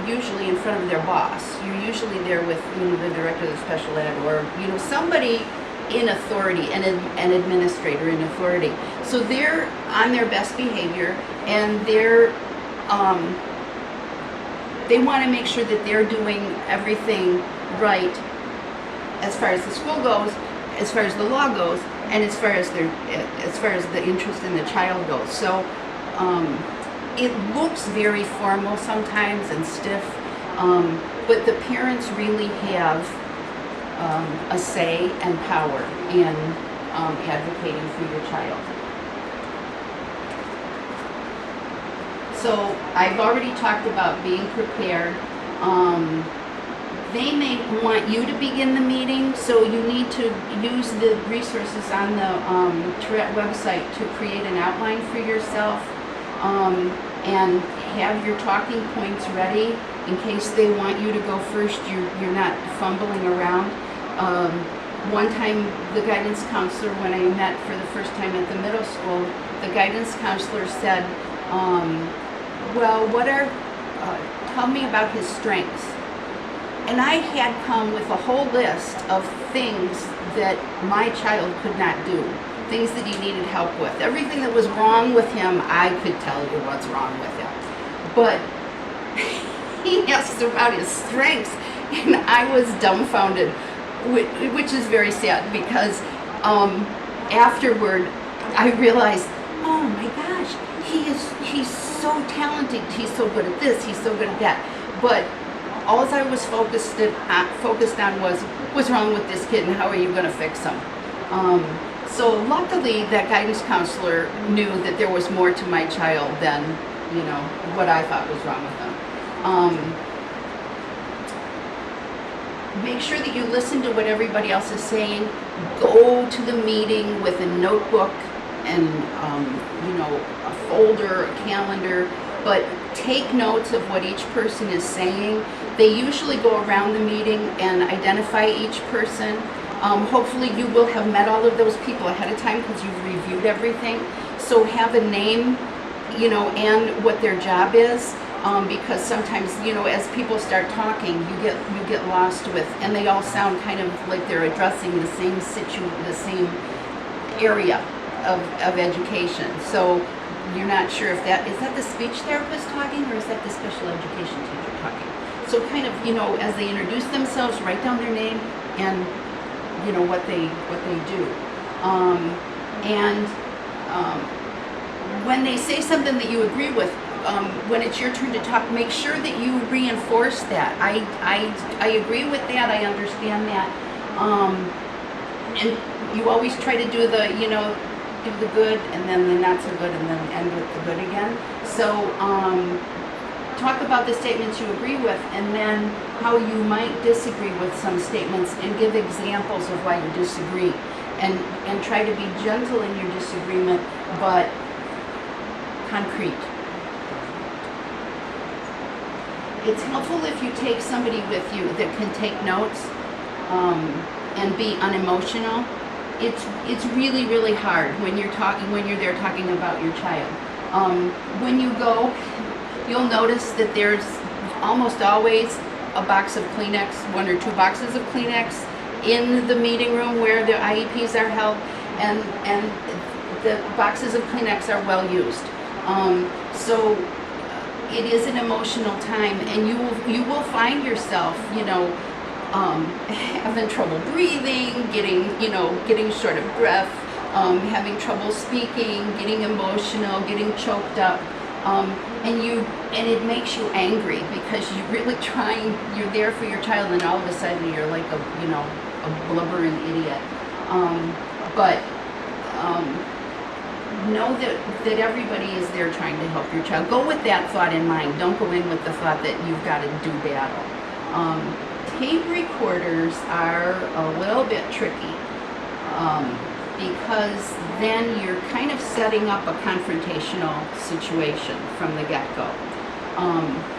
usually in front of their boss. You're usually there with the director of the special ed, or somebody in authority, an administrator in authority. So they're on their best behavior, and they want to make sure that they're doing everything right as far as the school goes, as far as the law goes, and as far as the interest in the child goes. So it looks very formal sometimes and stiff, but the parents really have a say and power in advocating for your child. So I've already talked about being prepared. They may want you to begin the meeting, so you need to use the resources on the Tourette website to create an outline for yourself, and have your talking points ready in case they want you to go first. You're not fumbling around. One time, the guidance counselor, when I met for the first time at the middle school, the guidance counselor said, well, tell me about his strengths. And I had come with a whole list of things that my child could not do, things that he needed help with. Everything that was wrong with him, I could tell you what's wrong with him. But he asked about his strengths, and I was dumbfounded, which is very sad, because afterward I realized, oh my gosh, he's so talented, he's so good at this, he's so good at that. But all I was focused on was, what's wrong with this kid and how are you going to fix him? So luckily that guidance counselor knew that there was more to my child than, what I thought was wrong with him. Make sure that you listen to what everybody else is saying. Go to the meeting with a notebook and, a folder, a calendar, but take notes of what each person is saying. They usually go around the meeting and identify each person. Hopefully you will have met all of those people ahead of time because you've reviewed everything. So have a name, and what their job is. Because sometimes, as people start talking, you get lost with, and they all sound kind of like they're addressing the same the same area of education. So you're not sure if is that the speech therapist talking or is that the special education teacher talking? So kind of, as they introduce themselves, write down their name and what they do. When they say something that you agree with, when it's your turn to talk, make sure that you reinforce that. I agree with that. I understand that. And you always try to do the, do the good and then the not so good and then end with the good again. So talk about the statements you agree with and then how you might disagree with some statements and give examples of why you disagree. And try to be gentle in your disagreement, but concrete. It's helpful if you take somebody with you that can take notes and be unemotional. It's really, really hard when you're there talking about your child. When you go, you'll notice that there's almost always a box of Kleenex, 1 or 2 boxes of Kleenex in the meeting room where the IEPs are held, and the boxes of Kleenex are well used. So it is an emotional time, and you will find yourself, having trouble breathing, getting short of breath, having trouble speaking, getting emotional, getting choked up, and it makes you angry because you're really trying. You're there for your child, and all of a sudden you're like a blubbering idiot. Know that everybody is there trying to help your child. Go with that thought in mind. Don't go in with the thought that you've got to do battle. Tape recorders are a little bit tricky because then you're kind of setting up a confrontational situation from the get-go.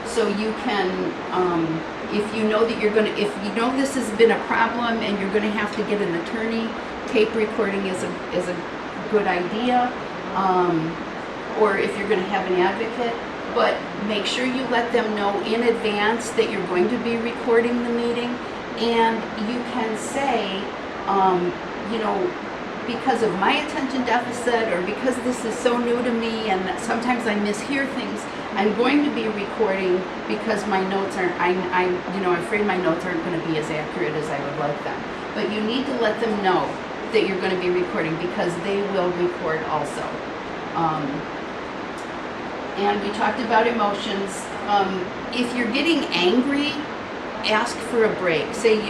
So you can, if you know that if you know this has been a problem and you're going to have to get an attorney, tape recording is a good idea. Or if you're going to have an advocate, but make sure you let them know in advance that you're going to be recording the meeting, and you can say, because of my attention deficit or because this is so new to me and sometimes I mishear things, I'm going to be recording because my notes aren't, I'm afraid my notes aren't going to be as accurate as I would like them. But you need to let them know that you're going to be recording because they will record also. And we talked about emotions. If you're getting angry, ask for a break. Say,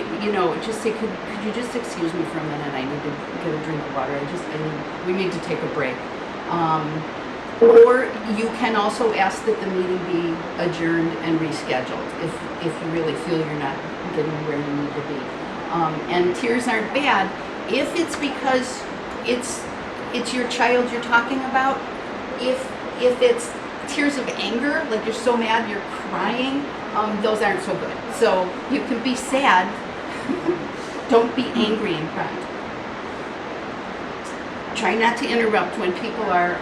just say, could you just excuse me for a minute? I need to get a drink of water. We need to take a break. Or you can also ask that the meeting be adjourned and rescheduled if you really feel you're not getting where you need to be. And tears aren't bad if it's because it's your child you're talking about. If it's tears of anger, like you're so mad you're crying, those aren't so good. So you can be sad, don't be angry and cry. Try not to interrupt when people are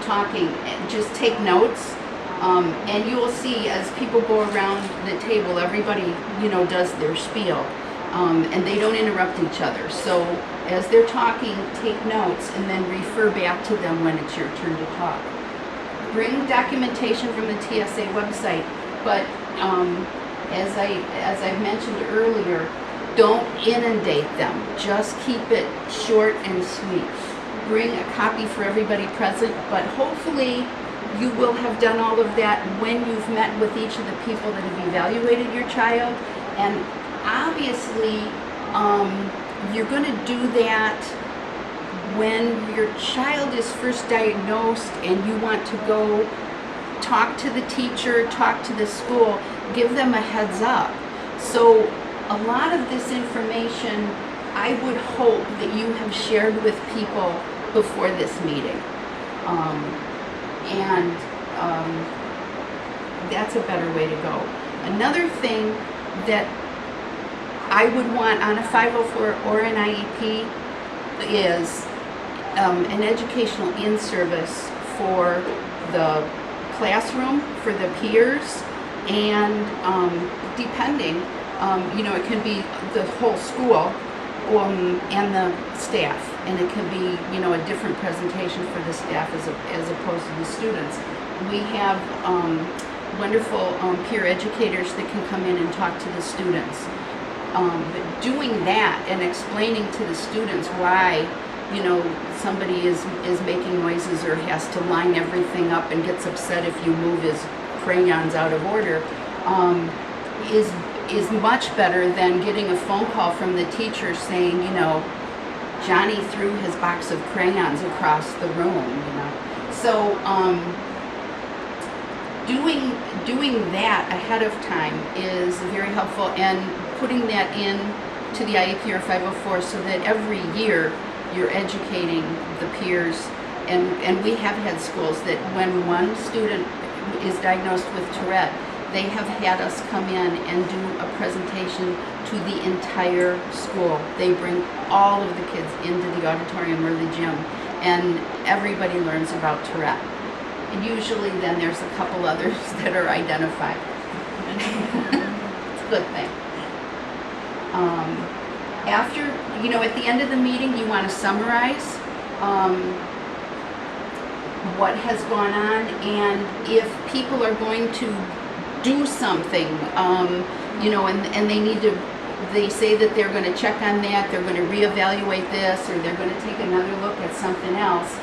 talking. Just take notes, and you will see as people go around the table, everybody does their spiel, and they don't interrupt each other. So as they're talking, take notes and then refer back to them when it's your turn to talk. Bring documentation from the TSA website, but as I mentioned earlier, don't inundate them. Just keep it short and sweet. Bring a copy for everybody present, but hopefully you will have done all of that when you've met with each of the people that have evaluated your child. And obviously, you're going to do that when your child is first diagnosed and you want to go talk to the teacher, talk to the school, give them a heads up. So a lot of this information I would hope that you have shared with people before this meeting. That's a better way to go. Another thing that I would want on a 504 or an IEP is an educational in-service for the classroom, for the peers, and depending, it can be the whole school and the staff, and it can be, a different presentation for the staff as opposed to the students. We have wonderful peer educators that can come in and talk to the students. But doing that and explaining to the students why, somebody is making noises or has to line everything up and gets upset if you move his crayons out of order, is much better than getting a phone call from the teacher saying, Johnny threw his box of crayons across the room, So doing that ahead of time is very helpful, and putting that in to the IEP or 504 so that every year you're educating the peers. And we have had schools that when one student is diagnosed with Tourette, they have had us come in and do a presentation to the entire school. They bring all of the kids into the auditorium or the gym, and everybody learns about Tourette. And usually then there's a couple others that are identified. It's a good thing. After, at the end of the meeting, you want to summarize what has gone on, and if people are going to do something, and they say that they're going to check on that, they're going to reevaluate this, or they're going to take another look at something else,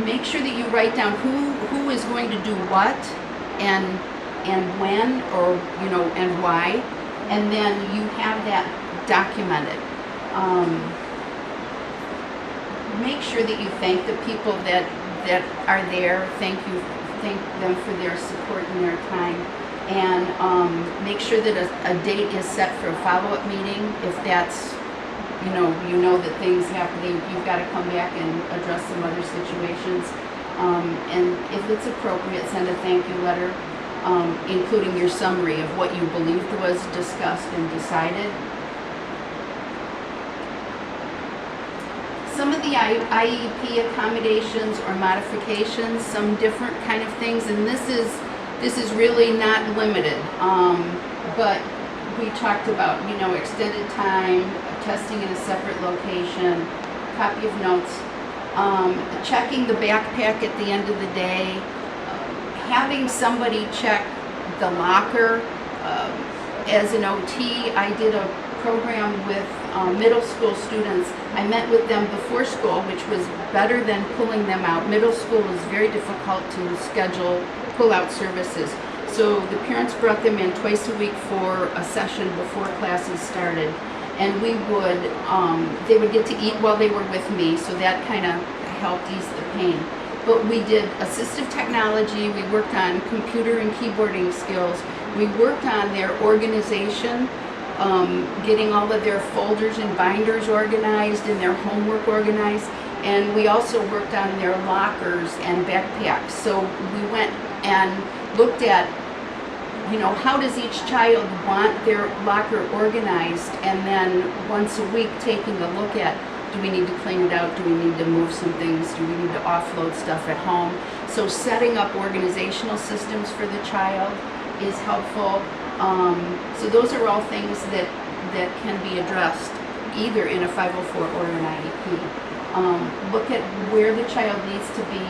make sure that you write down who is going to do what, and when, or, and why, and then you have that documented. Make sure that you thank the people that are there. Thank them for their support and their time, and make sure that a date is set for a follow-up meeting. If that's, that things happen, you've got to come back and address some other situations. And if it's appropriate, send a thank you letter, including your summary of what you believed was discussed and decided. Some of the IEP accommodations or modifications, some different kind of things, and this is really not limited. But we talked about, extended time, testing in a separate location, copy of notes, checking the backpack at the end of the day, having somebody check the locker. As an OT, I did a program with middle school students. I met with them before school, which was better than pulling them out. Middle school is very difficult to schedule pull-out services. So the parents brought them in twice a week for a session before classes started. And they would get to eat while they were with me, so that kind of helped ease the pain. But we did assistive technology, we worked on computer and keyboarding skills, we worked on their organization, getting all of their folders and binders organized and their homework organized, and we also worked on their lockers and backpacks. So we went and looked at, you know, how does each child want their locker organized, and then once a week taking a look at, do we need to clean it out, do we need to move some things, do we need to offload stuff at home. So setting up organizational systems for the child is helpful. So those are all things that can be addressed either in a 504 or an IEP. Look at where the child needs to be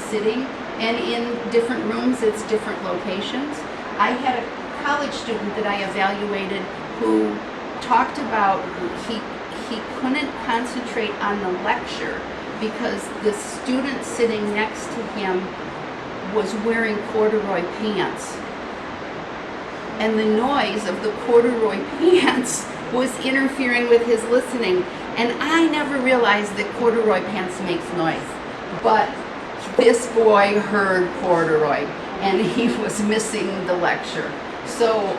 sitting, and in different rooms it's different locations. I had a college student that I evaluated who talked about he couldn't concentrate on the lecture because the student sitting next to him was wearing corduroy pants. And the noise of the corduroy pants was interfering with his listening. And I never realized that corduroy pants makes noise. But this boy heard corduroy, and he was missing the lecture. So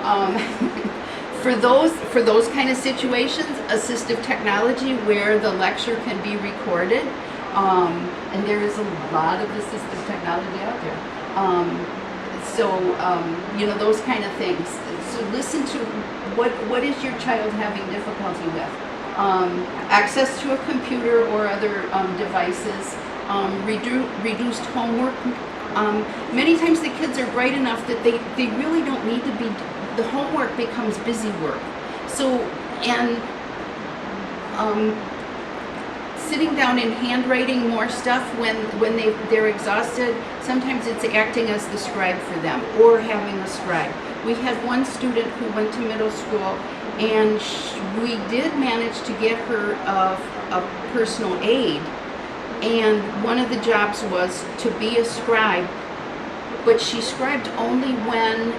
for those kind of situations, assistive technology where the lecture can be recorded, and there is a lot of assistive technology out there. You know, those kind of things. So listen to what is your child having difficulty with. Access to a computer or other devices, reduced homework. Many times the kids are bright enough that they really don't need to be, the homework becomes busy work. So, and sitting down and handwriting more stuff when they're exhausted, sometimes it's acting as the scribe for them, or having a scribe. We had one student who went to middle school, and we did manage to get her a personal aide, and one of the jobs was to be a scribe, but she scribed only when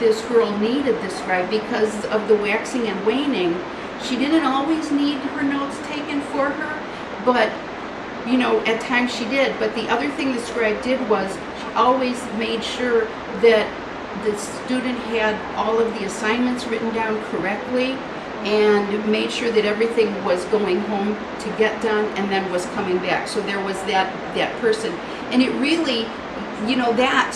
this girl needed the scribe because of the waxing and waning. She didn't always need her notes taken for her, but you know, at times she did. But the other thing the scribe did was she always made sure that the student had all of the assignments written down correctly and made sure that everything was going home to get done and then was coming back. So there was that person. And it really, you know, that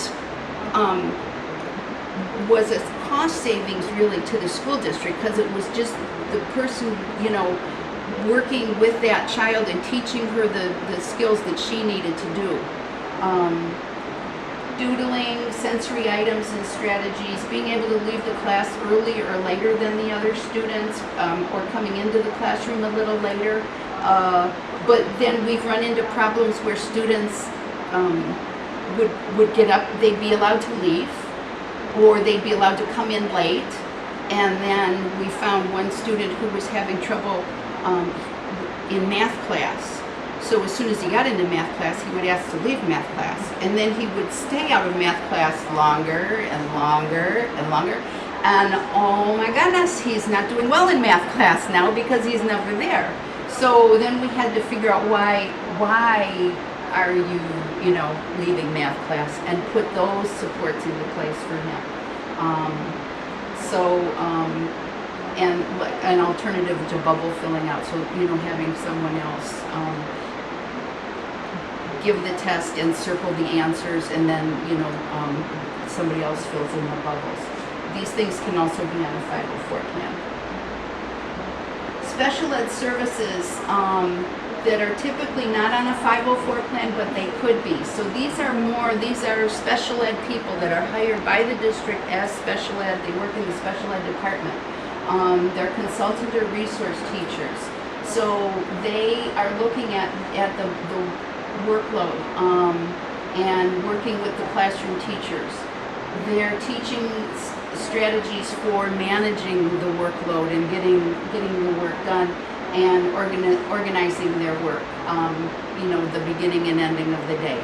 was a cost savings really to the school district, because it was just the person, you know, working with that child and teaching her the skills that she needed to do. Doodling, sensory items and strategies, being able to leave the class earlier or later than the other students, or coming into the classroom a little later. But then we've run into problems where students would get up, they'd be allowed to leave, or they'd be allowed to come in late. And then we found one student who was having trouble in math class. So as soon as he got into math class, he would ask to leave math class. And then he would stay out of math class longer and longer and longer. And oh my goodness, he's not doing well in math class now because he's never there. So then we had to figure out why are you, you know, leaving math class, and put those supports into place for him. And an alternative to bubble filling out, so, you know, having someone else give the test and circle the answers, and then, you know, somebody else fills in the bubbles. These things can also be on a 504 plan. Special ed services that are typically not on a 504 plan, but they could be. So these are special ed people that are hired by the district as special ed. They work in the special ed department. They're consultant or resource teachers. So they are looking at the workload and working with the classroom teachers. They're teaching strategies for managing the workload and getting the work done, and organizing their work, you know, the beginning and ending of the day.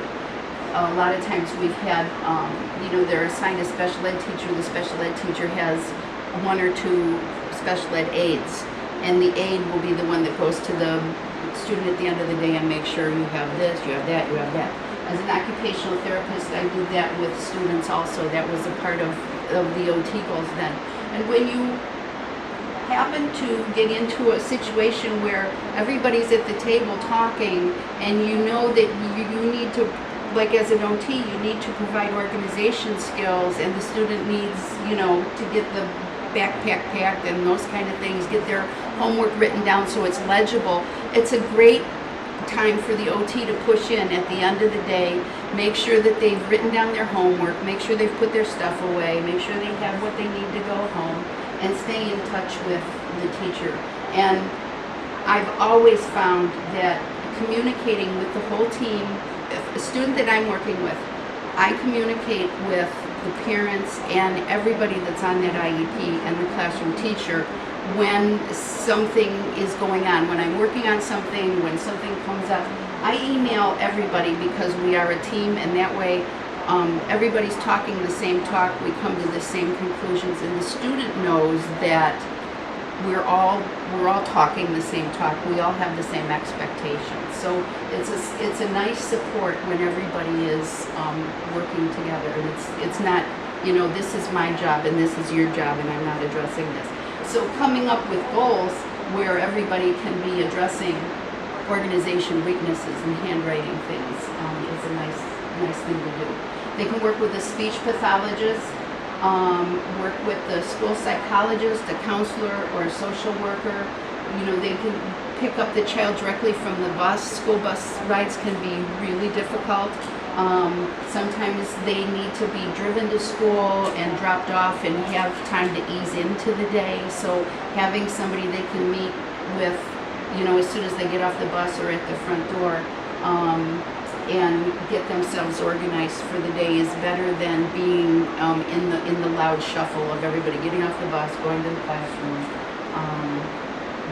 A lot of times we've had, you know, they're assigned a special ed teacher. The special ed teacher has one or two special ed aides, and the aide will be the one that goes to the student at the end of the day and make sure you have this, you have that, you have that. As an occupational therapist, I did that with students also. That was a part of the OT goals then. And when you happen to get into a situation where everybody's at the table talking and you know that you need to, like as an OT, you need to provide organization skills, and the student needs, to get the backpack packed and those kind of things, get their homework written down so it's legible. It's a great time for the OT to push in at the end of the day, make sure that they've written down their homework, make sure they've put their stuff away, make sure they have what they need to go home, and stay in touch with the teacher. And I've always found that communicating with the whole team, if a student that I'm working with, I communicate with the parents and everybody that's on that IEP and the classroom teacher when something is going on, when I'm working on something, when something comes up. I email everybody because we are a team, and that way everybody's talking the same talk, we come to the same conclusions, and the student knows that we're all talking the same talk, we all have the same expectations. So it's a nice support when everybody is working together, and it's not, this is my job and this is your job and I'm not addressing this. So coming up with goals where everybody can be addressing organization weaknesses and handwriting things is a nice thing to do. They can work with a speech pathologist, work with the school psychologist, a counselor, or a social worker. They can pick up the child directly from the bus. School bus rides can be really difficult. Sometimes they need to be driven to school and dropped off and have time to ease into the day. So having somebody they can meet with, as soon as they get off the bus or at the front door, and get themselves organized for the day is better than being in the loud shuffle of everybody getting off the bus, going to the classroom.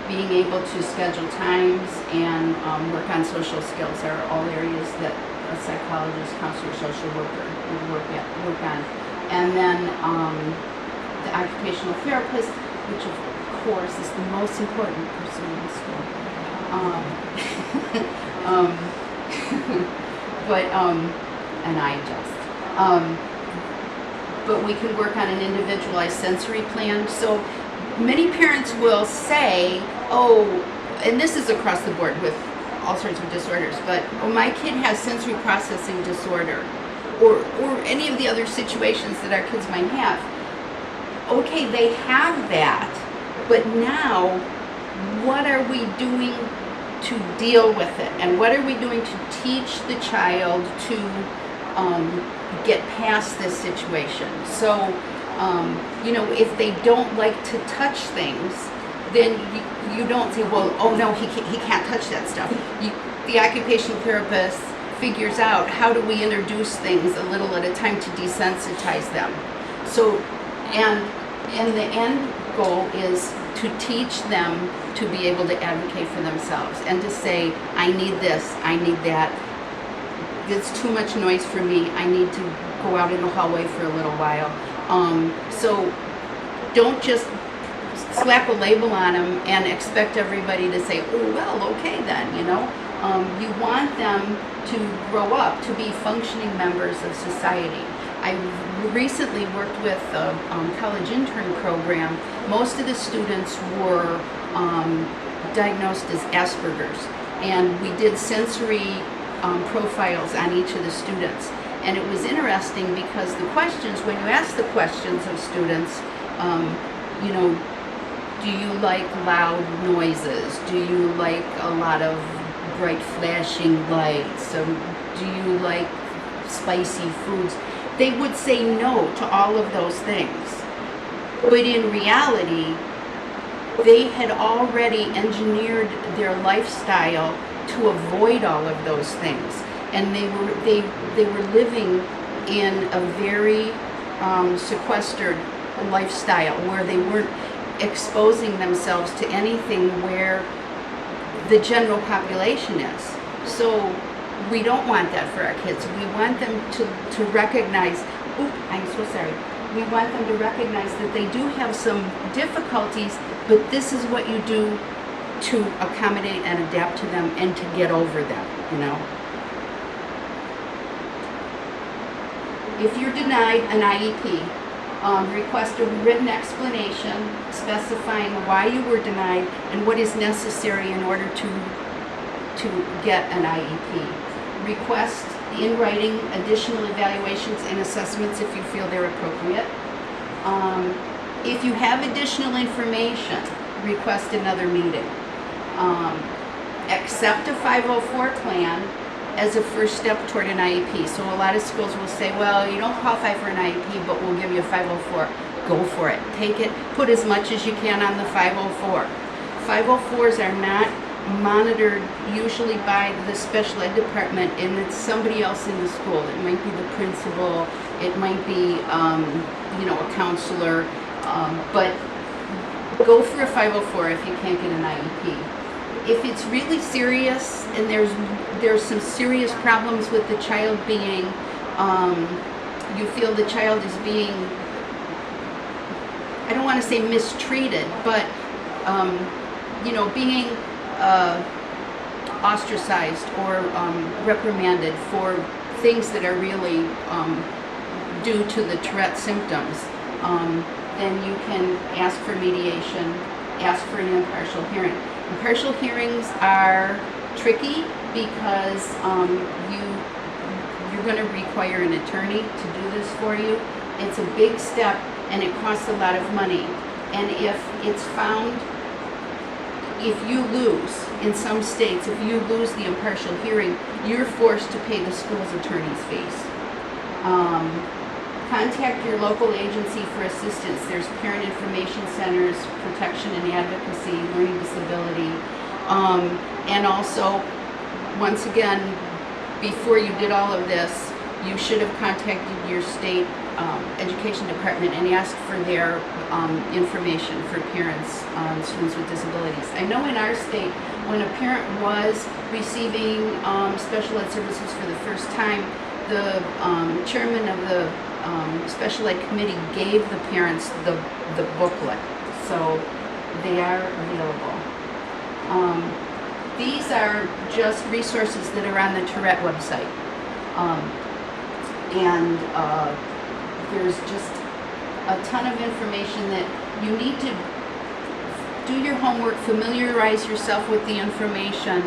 Being able to schedule times and work on social skills are all areas that a psychologist, counselor, social worker would work on. And then the occupational therapist, which of course is the most important person in the school. And I adjust. But we can work on an individualized sensory plan. So many parents will say, and this is across the board with all sorts of disorders, but my kid has sensory processing disorder, or any of the other situations that our kids might have. Okay, they have that, but now what are we doing to deal with it, and what are we doing to teach the child to get past this situation? So if they don't like to touch things, then you don't say, well, oh no, he can't touch that stuff. The occupational therapist figures out how do we introduce things a little at a time to desensitize them. So, and the end goal is to teach them to be able to advocate for themselves and to say, I need this, I need that. It's too much noise for me. I need to go out in the hallway for a little while. So don't just slap a label on them and expect everybody to say, oh, well, okay then, You want them to grow up to be functioning members of society. I recently worked with a college intern program. Most of the students were diagnosed as Asperger's, and we did sensory profiles on each of the students. And it was interesting because the questions, when you ask the questions of students, do you like loud noises? Do you like a lot of bright flashing lights? Do you like spicy foods? They would say no to all of those things. But in reality, they had already engineered their lifestyle to avoid all of those things. And they were living in a very sequestered lifestyle where they weren't exposing themselves to anything where the general population is. So we don't want that for our kids. We want them to recognize, I'm so sorry. We want them to recognize that they do have some difficulties, but this is what you do to accommodate and adapt to them and to get over them, you know. If you're denied an IEP, request a written explanation specifying why you were denied and what is necessary in order to get an IEP. Request in writing additional evaluations and assessments if you feel they're appropriate. If you have additional information, request another meeting. Accept a 504 plan as a first step toward an IEP. So a lot of schools will say, well, you don't qualify for an IEP, but we'll give you a 504. Go for it. Take it. Put as much as you can on the 504. 504s are not monitored usually by the special ed department, and it's somebody else in the school. It might be the principal. It might be, a counselor. But go for a 504 if you can't get an IEP. If it's really serious and there's some serious problems with the child being, you feel the child is being, I don't want to say mistreated, but being ostracized or reprimanded for things that are really due to the Tourette symptoms, then you can ask for mediation, ask for an impartial hearing. Impartial hearings are tricky because you're going to require an attorney to do this for you. It's a big step and it costs a lot of money. And if it's found, if you lose, in some states, if you lose the impartial hearing, you're forced to pay the school's attorney's fees. Contact your local agency for assistance. There's parent information centers, protection and advocacy, learning disability. And also, once again, before you did all of this, you should have contacted your state education department and asked for their information for parents on students with disabilities. I know in our state, when a parent was receiving special ed services for the first time, the chairman of the special ed committee gave the parents the booklet, so they are available. These are just resources that are on the Tourette website, and there's just a ton of information that you need to do your homework, familiarize yourself with the information,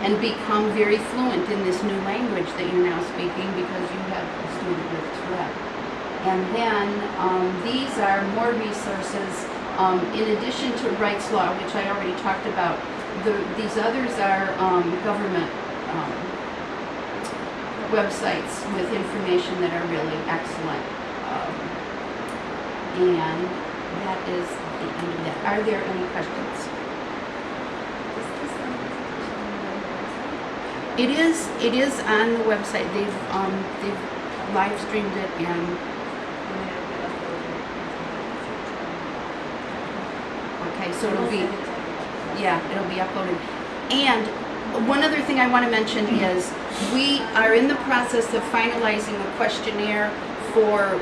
and become very fluent in this new language that you're now speaking because you have a student with Tourette. And then these are more resources in addition to rights law, which I already talked about. These others are government websites with information that are really excellent. And that is the end of that. Are there any questions? It is on the website. They've live streamed it and okay, so it'll be uploaded. And one other thing I want to mention is we are in the process of finalizing a questionnaire for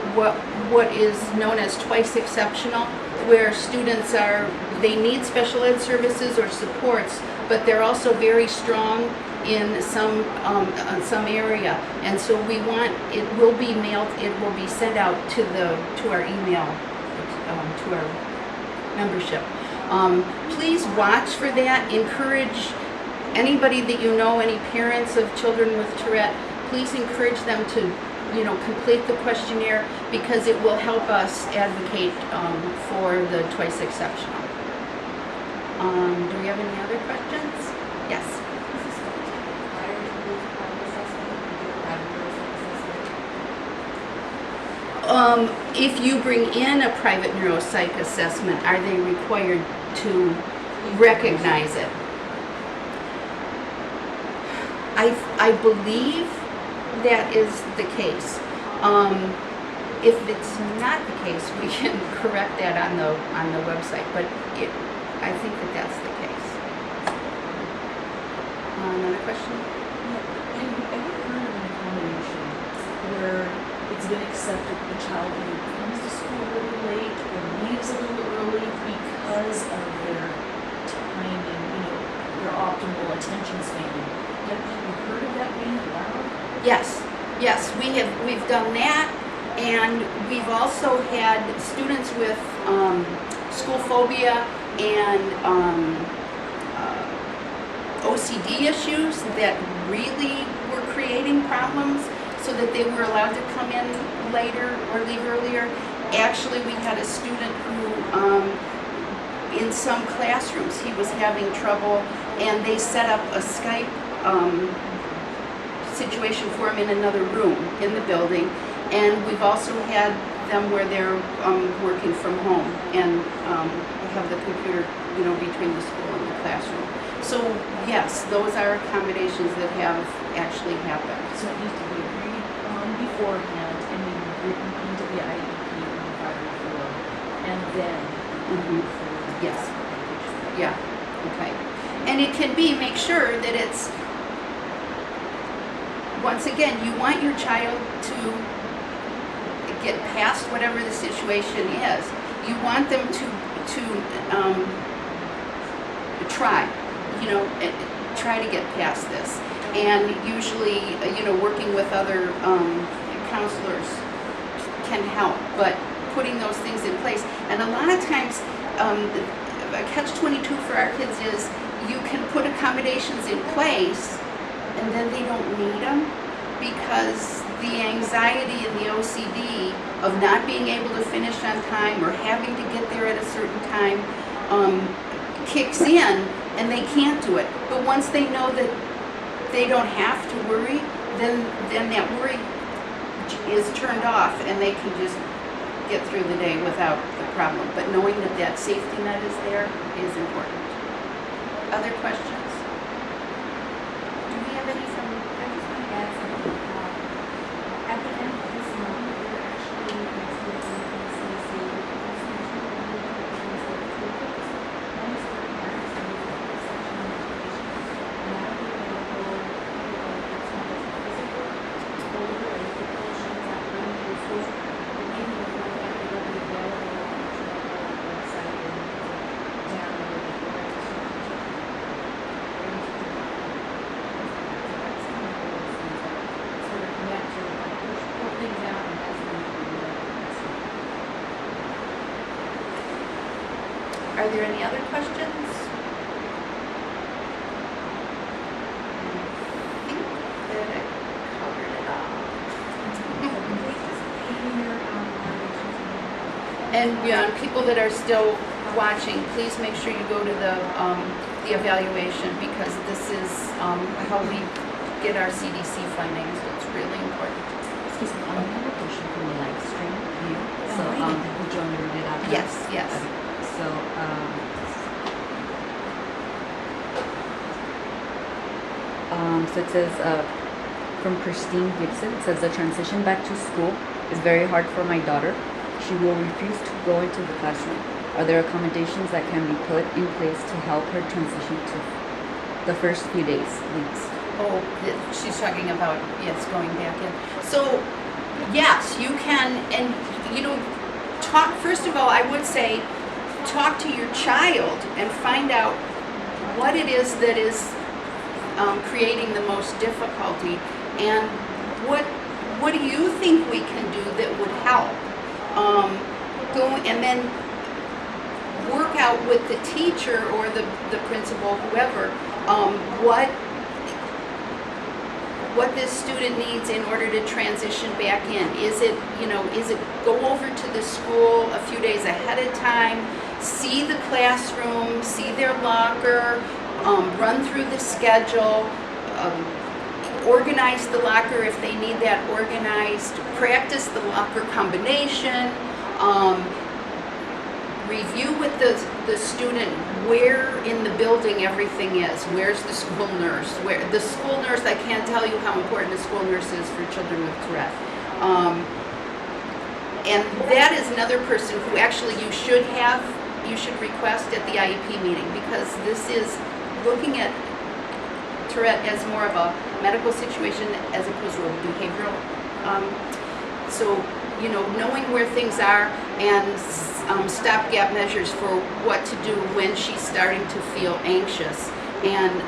what is known as twice exceptional, where students they need special ed services or supports, but they're also very strong in some area, and so it will be mailed, it will be sent out to our email, to our membership. Please watch for that. Encourage anybody that you know, any parents of children with Tourette, please encourage them to complete the questionnaire because it will help us advocate for the twice exceptional. Do we have any other questions? Yes. If you bring in a private neuropsych assessment, are they required to recognize it? I believe that is the case. If it's not the case, we can correct that on the website, but I think that's the case. Another question? Yeah. Have you ever heard of an accommodation where it's been accepted the child who comes to school really late or leaves a little early because of their time Yes, we've done that, and we've also had students with school phobia and OCD issues that really were creating problems, so that they were allowed to come in later or leave earlier. Actually, we had a student who, in some classrooms, he was having trouble, and they set up a Skype situation for him in another room in the building. And we've also had them where they're working from home and have the computer, between the school and the classroom. So yes, those are accommodations that have actually happened. So it needs to be agreed on beforehand and then written into the IEP in the 504, and then Mhm. for Yes. application. Yeah, okay. And it can be, make sure that it's, once again, you want your child to get past whatever the situation is. You want them to try, try to get past this. And usually, working with other counselors can help, but putting those things in place. And a lot of times, a catch-22 for our kids is you can put accommodations in place and then they don't need them, because the anxiety and the OCD of not being able to finish on time or having to get there at a certain time kicks in, and they can't do it. But once they know that they don't have to worry, then that worry is turned off and they can just get through the day without the problem. But knowing that that safety net is there is important. Other questions? Do we have any from? I just want to add something. At the end of this month, we're actually next to the CC. One is for parents and the other is section of education. And that will be available it's not as a physical folder or applications that run through schools. But maybe the one that will be available on the website and download it or Are there any other questions? I think that I covered it all. And people that are still watching, please make sure you go to the evaluation, because this is how we get our CDC findings. It's really important. Excuse me, I have a question from the live stream here. So, who joined it up? Yes. So, so it says, from Christine Gibson, it says the transition back to school is very hard for my daughter. She will refuse to go into the classroom. Are there accommodations that can be put in place to help her transition to the first few days, weeks? Oh, she's talking about, yes, going back in. So, yes, you can, and talk, first of all, I would say, talk to your child and find out what it is that is creating the most difficulty, and what do you think we can do that would help? And then work out with the teacher or the principal, whoever, what this student needs in order to transition back in. Is it go over to the school a few days ahead of time, see the classroom, see their locker, run through the schedule, organize the locker if they need that organized, practice the locker combination, review with the student where in the building everything is. Where's the school nurse? Where the school nurse, I can't tell you how important the school nurse is for children with Tourette. And that is another person who actually you should request at the IEP meeting, because this is looking at Tourette as more of a medical situation as opposed to a behavioral. So, knowing where things are and stopgap measures for what to do when she's starting to feel anxious, and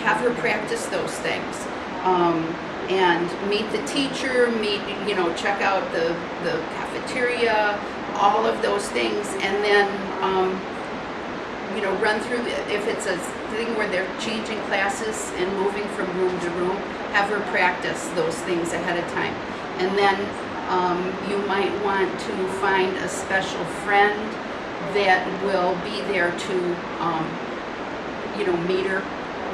have her practice those things. and meet the teacher, check out the cafeteria, all of those things, and then, run through, if it's a thing where they're changing classes and moving from room to room, have her practice those things ahead of time. And then you might want to find a special friend that will be there to, meet her,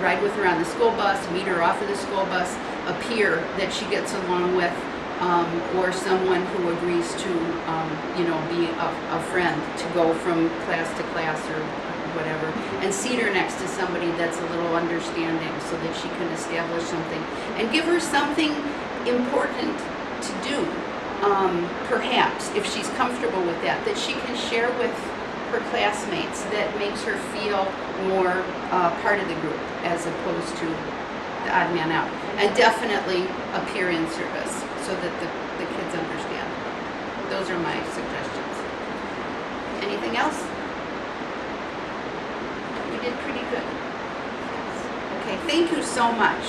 ride with her on the school bus, meet her off of the school bus, a peer that she gets along with, or someone who agrees to, be a friend to go from class to class or whatever, and seat her next to somebody that's a little understanding so that she can establish something, and give her something important to do, perhaps, if she's comfortable with that she can share with her classmates that makes her feel more part of the group as opposed to the odd man out. And definitely a peer in service so that the kids understand. Those are my suggestions. Anything else? You did pretty good. Okay, thank you so much.